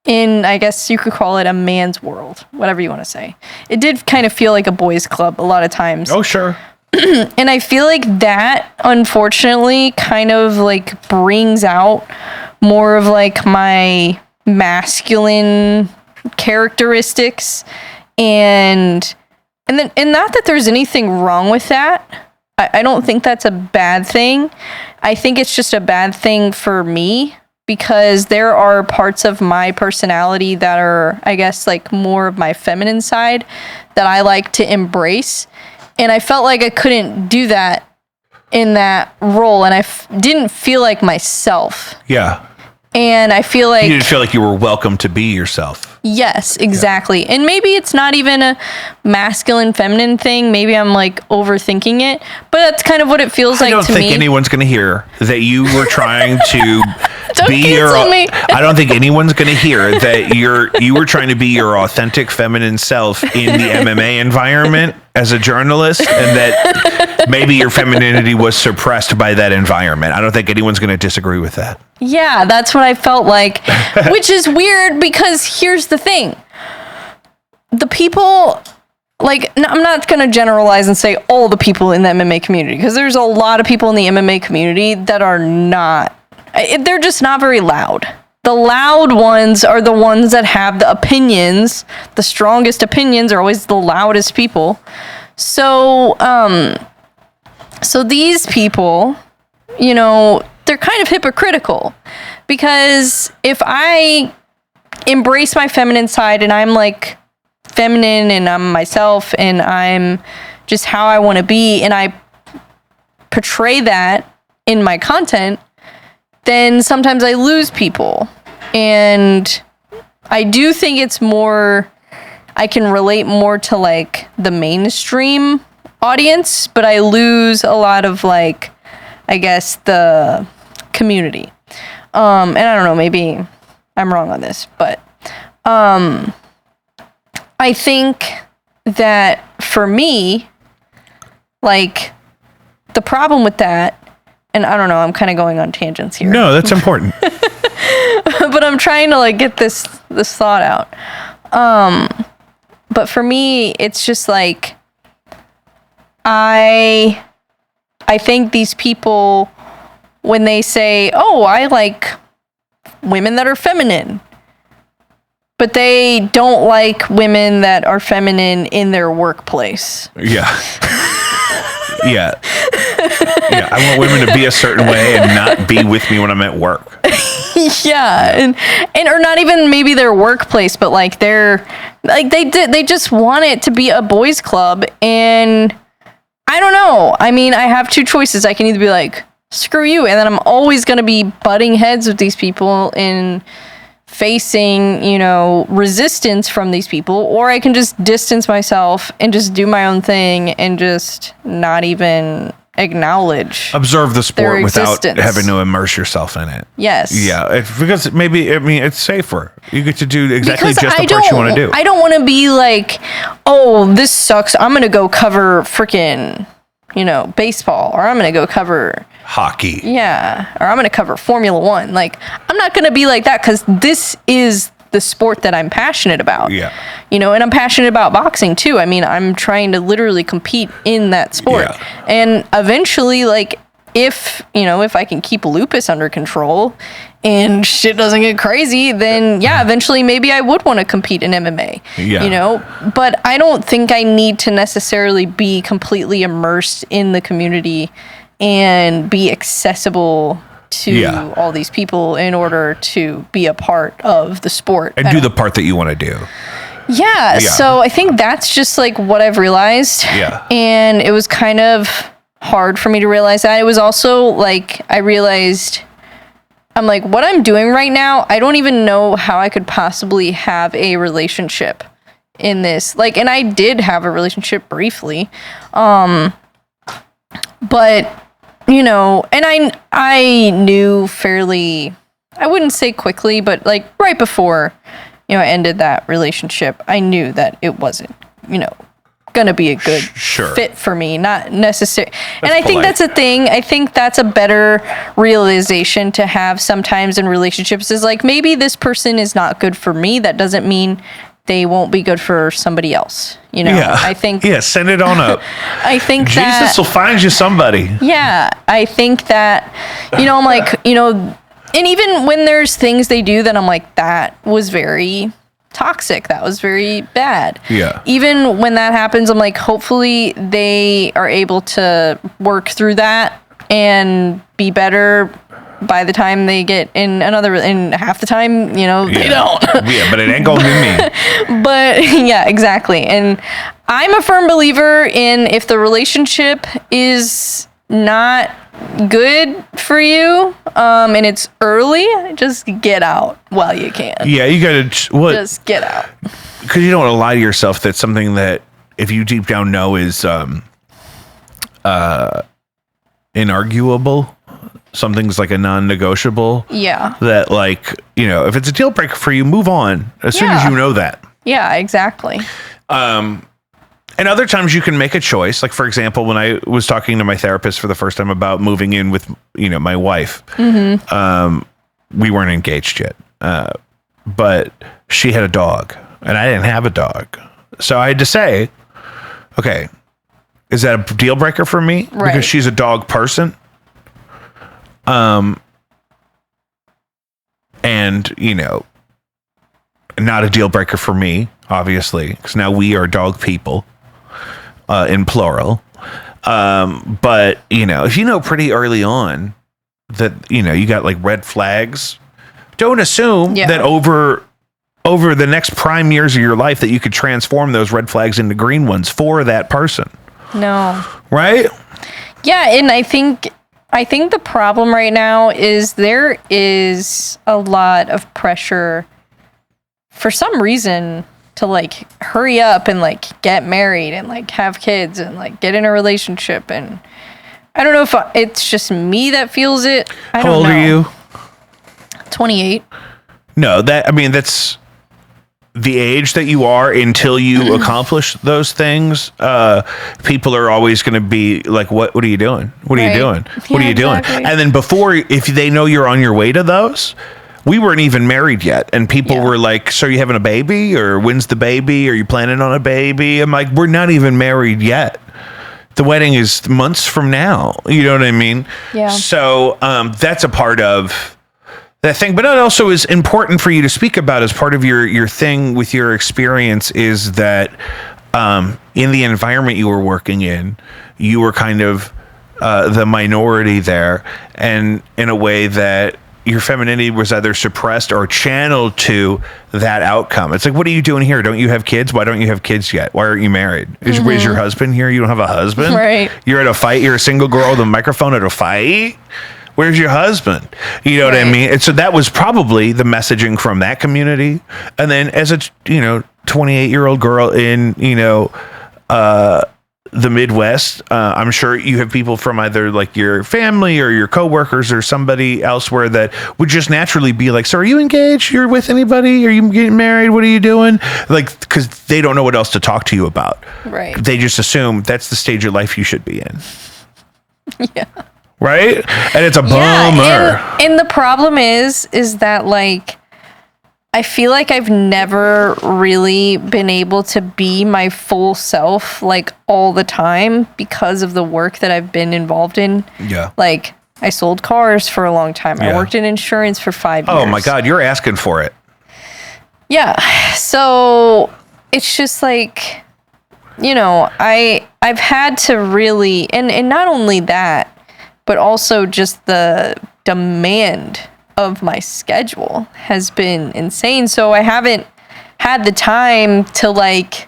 in, I guess you could call it a man's world, whatever you want to say, it did kind of feel like a boys' club a lot of times. Oh, sure. And I feel like that, unfortunately, kind of like brings out more of like my masculine characteristics, and not that there's anything wrong with that. I don't think that's a bad thing. I think it's just a bad thing for me because there are parts of my personality that are, I guess, like more of my feminine side that I like to embrace. And I felt like I couldn't do that in that role. And I didn't feel like myself. Yeah. And I feel like... You didn't feel like you were welcome to be yourself. Yes, exactly. Yeah. And maybe it's not even a masculine, feminine thing. Maybe I'm like overthinking it. But that's kind of what it feels like to me. I don't think anyone's going to hear that you were trying to be your... me. I don't think anyone's going to hear that you were trying to be your authentic feminine self in the MMA environment as a journalist, and that maybe your femininity was suppressed by that environment. I don't think anyone's going to disagree with that. Yeah, that's what I felt like, which is weird because here's the thing. The people, like, I'm not going to generalize and say all the people in the MMA community, because there's a lot of people in the MMA community that are not, they're just not very loud. The loud ones are the ones that have the opinions. The strongest opinions are always the loudest people. So, so these people, you know, they're kind of hypocritical, because if I embrace my feminine side and I'm like feminine and I'm myself and I'm just how I want to be, and I portray that in my content, then sometimes I lose people. And I do think it's more, I can relate more to like the mainstream audience, but I lose a lot of like, I guess, the community. And I don't know, maybe I'm wrong on this, but I think that for me, like, the problem with that, and I don't know, I'm kind of going on tangents here. No, that's important. But I'm trying to like get this thought out. But for me, it's just like, I think these people, when they say, oh, I like women that are feminine, but they don't like women that are feminine in their workplace. Yeah. Yeah. Yeah. I want women to be a certain way and not be with me when I'm at work. Yeah. And or not even maybe their workplace, but like they're like they just want it to be a boys club. And I don't know. I mean, I have two choices. I can either be like, screw you, and then I'm always going to be butting heads with these people and facing, you know, resistance from these people, or I can just distance myself and just do my own thing and just not even acknowledge, observe the sport without having to immerse yourself in it. Yes. Yeah, because maybe, I mean, it's safer. You get to do exactly just the part you want to do. I don't want to be like, oh, this sucks, I'm going to go cover freaking, you know, baseball, or I'm going to go cover hockey. Yeah. Or I'm going to cover Formula 1. Like, I'm not going to be like that, because this is the sport that I'm passionate about. Yeah. You know, and I'm passionate about boxing too. I mean, I'm trying to literally compete in that sport. Yeah. And eventually, like, if, you know, if I can keep lupus under control and shit doesn't get crazy, then yeah, eventually maybe I would want to compete in MMA. Yeah. You know, but I don't think I need to necessarily be completely immersed in the community and be accessible to all these people in order to be a part of the sport. And do the part that you want to do. Yeah. So I think that's just like what I've realized. Yeah. And it was kind of hard for me to realize that. It was also like, I realized, I'm like, what I'm doing right now, I don't even know how I could possibly have a relationship in this. Like, and I did have a relationship briefly. But, you know, and I knew fairly, I wouldn't say quickly, but like right before, you know, I ended that relationship, I knew that it wasn't, you know, gonna be a good fit for me, not necessary. And I think that's a thing. I think that's a better realization to have sometimes in relationships, is like, maybe this person is not good for me. That doesn't mean they won't be good for somebody else. You know, I think. Yeah, send it on up. I think Jesus will find you somebody. Yeah, I think that, you know, I'm like, you know, and even when there's things they do that I'm like, that was very toxic, that was very bad. Yeah. Even when that happens, I'm like, hopefully they are able to work through that and be better by the time they get in in half the time, they don't. Yeah, but it ain't gonna be me. But yeah, exactly. And I'm a firm believer in, if the relationship is not good for you, and it's early, just get out while you can. Yeah, you gotta just get out. Because you don't want to lie to yourself. That's something that, if you deep down know, is inarguable. Something's like a non-negotiable. Yeah. That, like, if it's a deal breaker for you, move on as soon as you know that. Yeah, exactly. And other times you can make a choice. Like, for example, when I was talking to my therapist for the first time about moving in with, my wife, we weren't engaged yet. But she had a dog and I didn't have a dog. So I had to say, okay, is that a deal breaker for me? Right. Because she's a dog person. And, not a deal breaker for me, obviously, because now we are dog people, in plural. But, if you know pretty early on that, you got like red flags, don't assume that over the next prime years of your life that you could transform those red flags into green ones for that person. No. Right? Yeah, and I think the problem right now is there is a lot of pressure for some reason to like hurry up and like get married and like have kids and like get in a relationship. And I don't know if it's just me that feels it. I don't know. How old are you? 28. No, that's the age that you are until you accomplish those things. People are always going to be like, what are you doing? What are you doing? What are you doing? And then if they know you're on your way to those, we weren't even married yet. And people were like, so are you having a baby, or when's the baby? Are you planning on a baby? I'm like, we're not even married yet. The wedding is months from now. You know what I mean? Yeah. So, that's a part of that thing, but it also is important for you to speak about as part of your thing with your experience, is that in the environment you were working in, you were kind of the minority there, and in a way that your femininity was either suppressed or channeled to that outcome. It's like, what are you doing here? Don't you have kids? Why don't you have kids yet? Why aren't you married? Is your husband here? You don't have a husband? Right. You're at a fight. You're a single girl with a microphone at a fight. Where's your husband? You know what I mean? And so that was probably the messaging from that community. And then as a 28-year-old girl in the Midwest, I'm sure you have people from either like your family or your coworkers or somebody elsewhere that would just naturally be like, so are you engaged? You're with anybody? Are you getting married? What are you doing? Like, because they don't know what else to talk to you about. Right. They just assume that's the stage of life you should be in. Yeah. Right? And it's a bummer. And the problem is that like, I feel like I've never really been able to be my full self like all the time because of the work that I've been involved in. Yeah. Like, I sold cars for a long time. I worked in insurance for 5 years. Oh my God, you're asking for it. Yeah. So it's just like, I've had to really, and not only that, but also just the demand of my schedule has been insane. So I haven't had the time to like,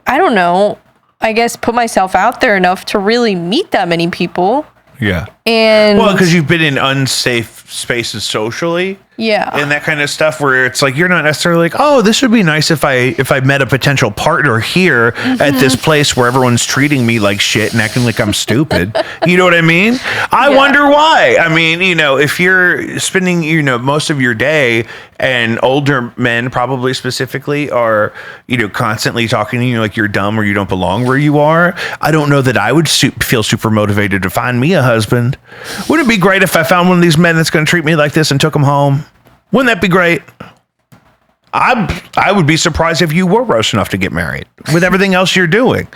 I don't know, I guess put myself out there enough to really meet that many people. Yeah. And well, because you've been in unsafe spaces socially. Yeah. And that kind of stuff where it's like, you're not necessarily like, oh, this would be nice if I met a potential partner here at this place where everyone's treating me like shit and acting like I'm stupid. You know what I mean? I wonder why. I mean, if you're spending, most of your day, and older men probably specifically are, constantly talking to you like you're dumb or you don't belong where you are. I don't know that I would feel super motivated to find me a husband. Wouldn't it be great if I found one of these men that's going to treat me like this and took him home? Wouldn't that be great? I would be surprised if you were gross enough to get married with everything else you're doing.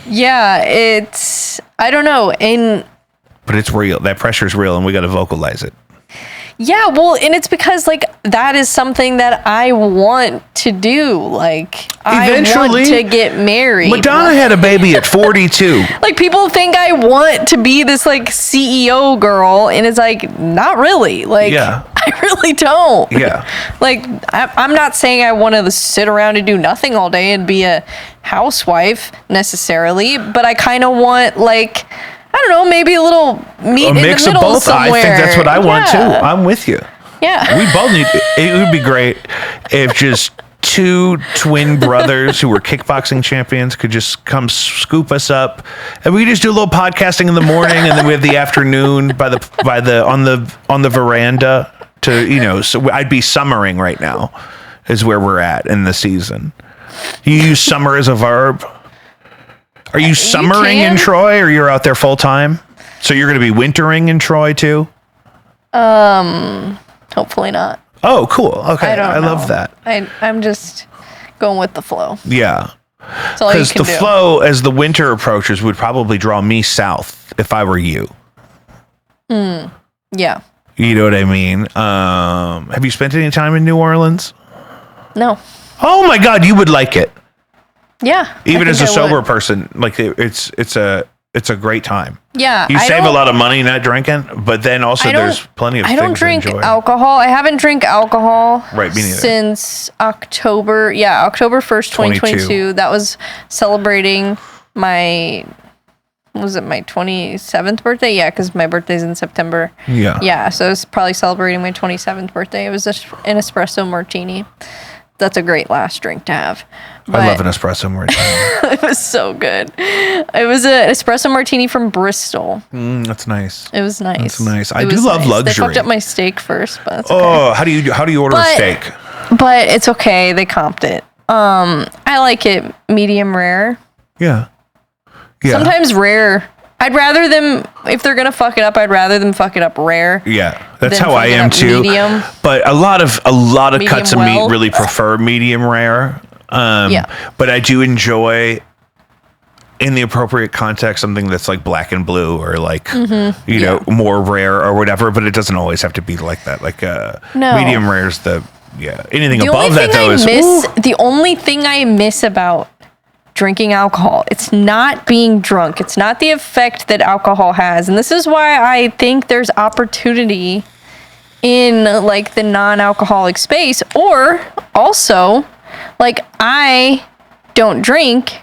Yeah, I don't know. But it's real. That pressure is real, and we got to vocalize it. Yeah, well, and it's because like that is something that I want to do. Like, Eventually, I want to get married. Madonna had a baby at 42. Like, people think I want to be this, like, CEO girl, and it's like, not really. Like, I really don't. Yeah. Like, I'm not saying I want to sit around and do nothing all day and be a housewife necessarily, but I kind of want, like, I don't know, maybe a little meat in the mix middle of both. somewhere. I think that's what I want too. I'm with you. Yeah. We both need. It would be great if just two twin brothers who were kickboxing champions could just come scoop us up, and we could just do a little podcasting in the morning, and then we have the afternoon on the veranda to So I'd be summering right now, is where we're at in the season. You use summer as a verb. Are you summering in Troy, or you're out there full time? So you're going to be wintering in Troy too? Hopefully not. Oh, cool. Okay. I love that. I'm just going with the flow. Yeah. That's all you Because can the do. flow as the winter approaches would probably draw me south if I were you. Yeah. You know what I mean? Have you spent any time in New Orleans? No. Oh my God, you would like it. Yeah. Even as a sober would. person, like it's a great time. Yeah. You save a lot of money not drinking, but then also there's plenty of things I don't drink to enjoy. alcohol. I haven't drank alcohol Right, me neither. since October 1st, 2022. That was celebrating my 27th birthday? Yeah, because my birthday's in September. Yeah. Yeah, so I was probably celebrating my 27th birthday. It was an espresso martini. That's a great last drink to have. I love an espresso martini. It was so good. It was an espresso martini from Bristol. That's nice. It was nice. That's nice. I It do was love nice. luxury. They fucked up my steak first, but it's okay. Oh, how do you order a steak? But it's okay. They comped it. I like it medium rare. Yeah. Yeah. Sometimes rare. I'd rather them, if they're gonna fuck it up, I'd rather them fuck it up rare. Yeah, that's Then how I fuck it am up too. medium. But a lot of Medium cuts of well. meat really prefer medium rare. Yeah. But I do enjoy, in the appropriate context, something that's like black and blue or like Mm-hmm. you know, more rare or whatever. But it doesn't always have to be like that. Like No. medium rare is anything The above only that thing though I is miss, the only thing I miss about drinking alcohol, it's not being drunk. It's not the effect that alcohol has. And this is why I think there's opportunity in like the non-alcoholic space. Or also, like, I don't drink,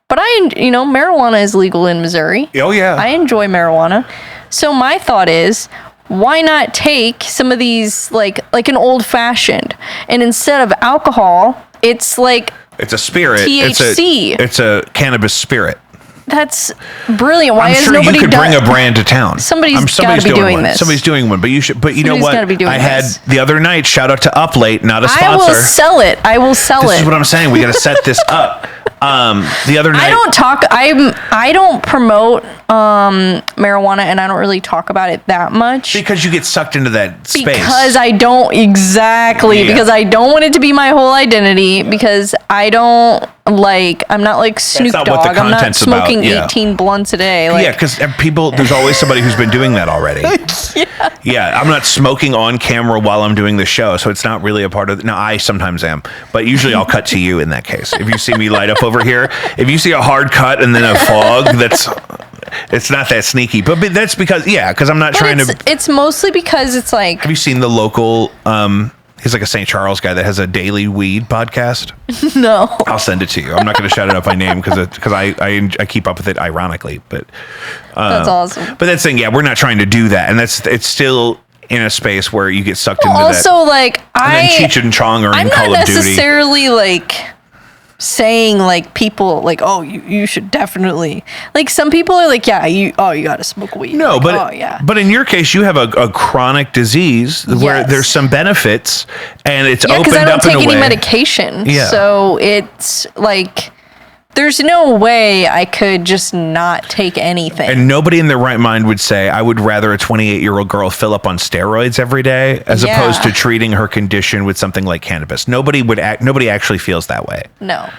but marijuana is legal in Missouri. Oh yeah. I enjoy marijuana. So my thought is, why not take some of these like an old fashioned, and instead of alcohol, it's like it's a spirit. THC. It's a cannabis spirit. That's brilliant. Why I'm has sure nobody you could done? bring a brand to town. Somebody's gotta be doing one. this. Somebody's doing one, but you should. But you know Somebody's what? gotta be doing I had this. the other night. Shout out to Up Late, not a sponsor. I will sell it. I will sell This it. is what I'm saying. We got to set this up. The other night, I don't promote marijuana, and I don't really talk about it that much. because you get sucked into that space. Because I don't Yeah. because I don't want it to be my whole identity, because I'm not like Snoop not Dogg. what the I'm not content's about, smoking yeah. 18 blunts a day. Like, Yeah, because there's always somebody who's been doing that already. Yeah, I'm not smoking on camera while I'm doing the show, so it's not really a part of. Now, I sometimes am, but usually I'll cut to you in that case. If you see me light up over here, if you see a hard cut and then a fog, it's not that sneaky. But that's because I'm not trying to. It's mostly because it's like, Have you seen the local? He's like a St. Charles guy that has a daily weed podcast. no. I'll send it to you. I'm not going to shout it out by name because I keep up with it ironically, but That's awesome. But that's the thing, yeah, we're not trying to do that, and it's still in a space where you get sucked into that. Also, like, And then Cheech and Chong are in I'm Call not of Duty. necessarily like saying like people like, oh, you should definitely, like, some people are like, yeah, you gotta smoke weed. No, like, but oh, yeah. but in your case, you have a chronic disease where Yes. there's some benefits, and it's Yeah, opened because I don't up in take a any way. medication. Yeah. So it's like, there's no way I could just not take anything. And nobody in their right mind would say, I would rather a 28-year-old girl fill up on steroids every day as Yeah. opposed to treating her condition with something like cannabis. Nobody actually feels that way. No.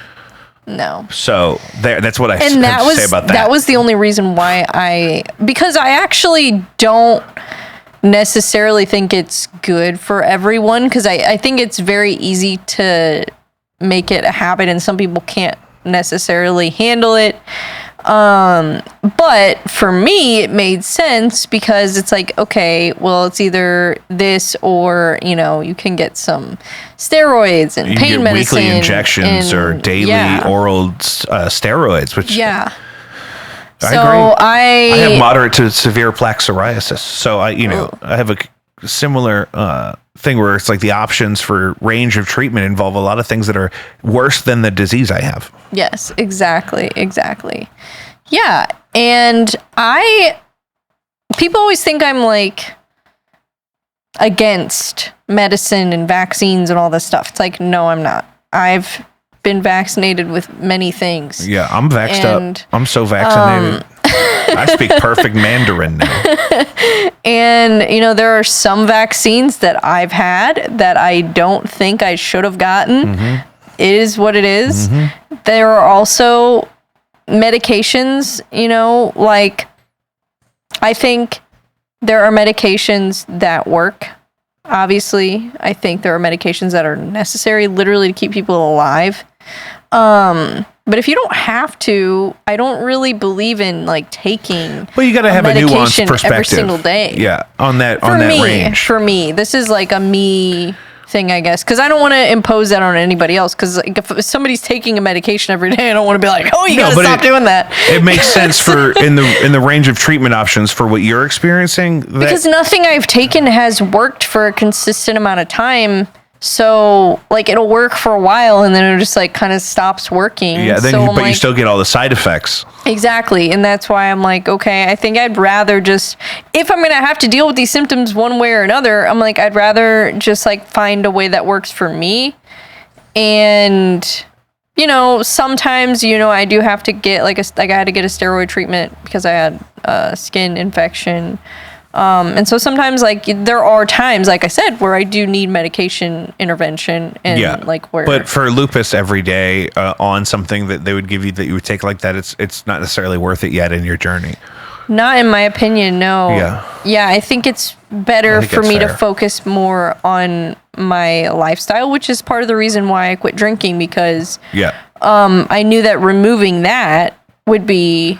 So that's what I have And to say about that. That was the only reason why because I actually don't necessarily think it's good for everyone, because I think it's very easy to make it a habit, and some people can't necessarily handle it. But for me, it made sense because it's like, okay, well, it's either this or, you know, you can get some steroids and pain medicine. Weekly injections or daily oral steroids, which I agree. I have moderate to severe plaque psoriasis. So I have a similar thing where it's like the options for range of treatment involve a lot of things that are worse than the disease I have. Yes, exactly. Yeah, and people always think I'm like against medicine and vaccines and all this stuff. It's like, no, I'm not. I've been vaccinated with many things. Yeah, I'm vaxxed up. I'm so vaccinated. I speak perfect Mandarin now. And, you know, there are some vaccines that I've had that I don't think I should have gotten. Mm-hmm. It is what it is. Mm-hmm. There are also medications, you know, like I think there are medications that work. Obviously, I think there are medications that are necessary literally to keep people alive. But if you don't have to, I don't really believe in like taking. Well, you got to have a nuanced perspective every single day. Yeah, on that range. For me, this is like a me thing, I guess, because I don't want to impose that on anybody else. Because like, if somebody's taking a medication every day, I don't want to be like, oh, you gotta stop doing that. It makes sense for in the range of treatment options for what you're experiencing. Because nothing I've taken has worked for a consistent amount of time. So, like, it'll work for a while, and then it just, like, kind of stops working. Yeah, but you still get all the side effects. Exactly, and that's why I'm like, okay, I think I'd rather just, if I'm going to have to deal with these symptoms one way or another, I'm like, I'd rather just, like, find a way that works for me. And, you know, sometimes, you know, I do have to get, I had to get a steroid treatment because I had a skin infection. And so sometimes, like, there are times, like I said, where I do need medication intervention and like where. But for lupus every day on something that they would give you that you would take like that, it's not necessarily worth it yet in your journey. Not in my opinion, no. Yeah, I think it's better for me to focus more on my lifestyle, which is part of the reason why I quit drinking, because I knew that removing that would be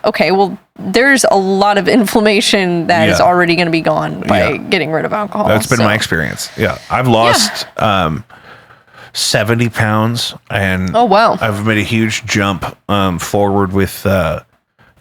okay. Well, there's a lot of inflammation that is already going to be gone by getting rid of alcohol. That's been my experience. Yeah. I've lost 70 pounds and I've made a huge jump forward with,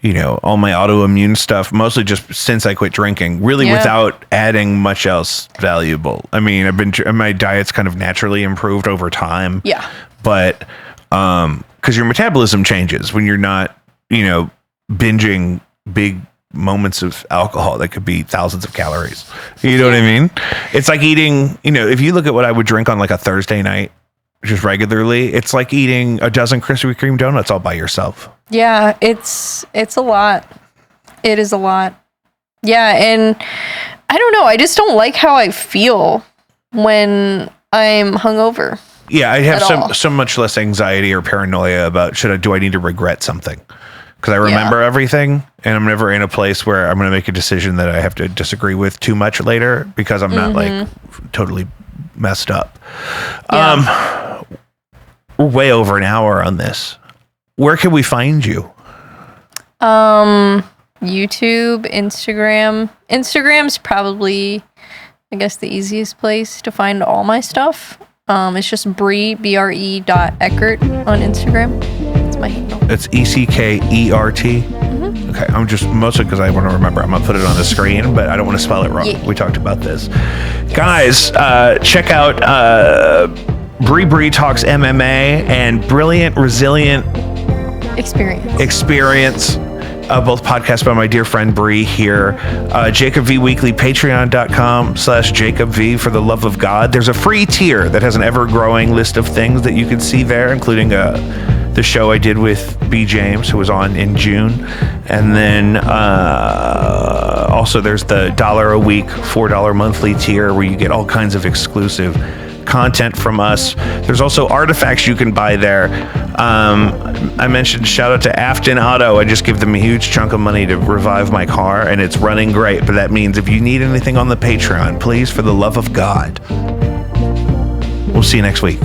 you know, all my autoimmune stuff, mostly just since I quit drinking, really without adding much else valuable. I mean, my diet's kind of naturally improved over time. Yeah. But, cause your metabolism changes when you're not, you know, binging big moments of alcohol that could be thousands of calories. You know what I mean? It's like eating, you know, if you look at what I would drink on like a Thursday night, just regularly, it's like eating a dozen Krispy Kreme donuts all by yourself. Yeah, it's a lot. It is a lot. Yeah, and I don't know. I just don't like how I feel when I'm hungover. Yeah, I have so much less anxiety or paranoia about do I need to regret something? Because I remember everything, and I'm never in a place where I'm going to make a decision that I have to disagree with too much later because I'm not like totally messed up. Yeah. We're way over an hour on this. Where can we find you? YouTube, Instagram. Instagram's probably, I guess, the easiest place to find all my stuff. It's just Bre, Bre.Eckert on Instagram. That's my handle. It's Eckert. Mm-hmm. Okay, I'm just mostly because I want to remember. I'm gonna put it on the screen, but I don't want to spell it wrong. Yeah. We talked about this, guys. Check out Bre Bre Talks MMA and Brilliant Resilient Experience. Both podcasts by my dear friend Bre here. Jacob V Weekly, patreon.com/Jacob V for the love of God. There's a free tier that has an ever-growing list of things that you can see there, including the show I did with B. James, who was on in June. And then also there's the $1 a week, $4 monthly tier where you get all kinds of exclusive content from us. There's also artifacts you can buy there. I mentioned shout out to Afton Auto. I just give them a huge chunk of money to revive my car, and it's running great. But that means if you need anything on the Patreon, please, for the love of God, we'll see you next week.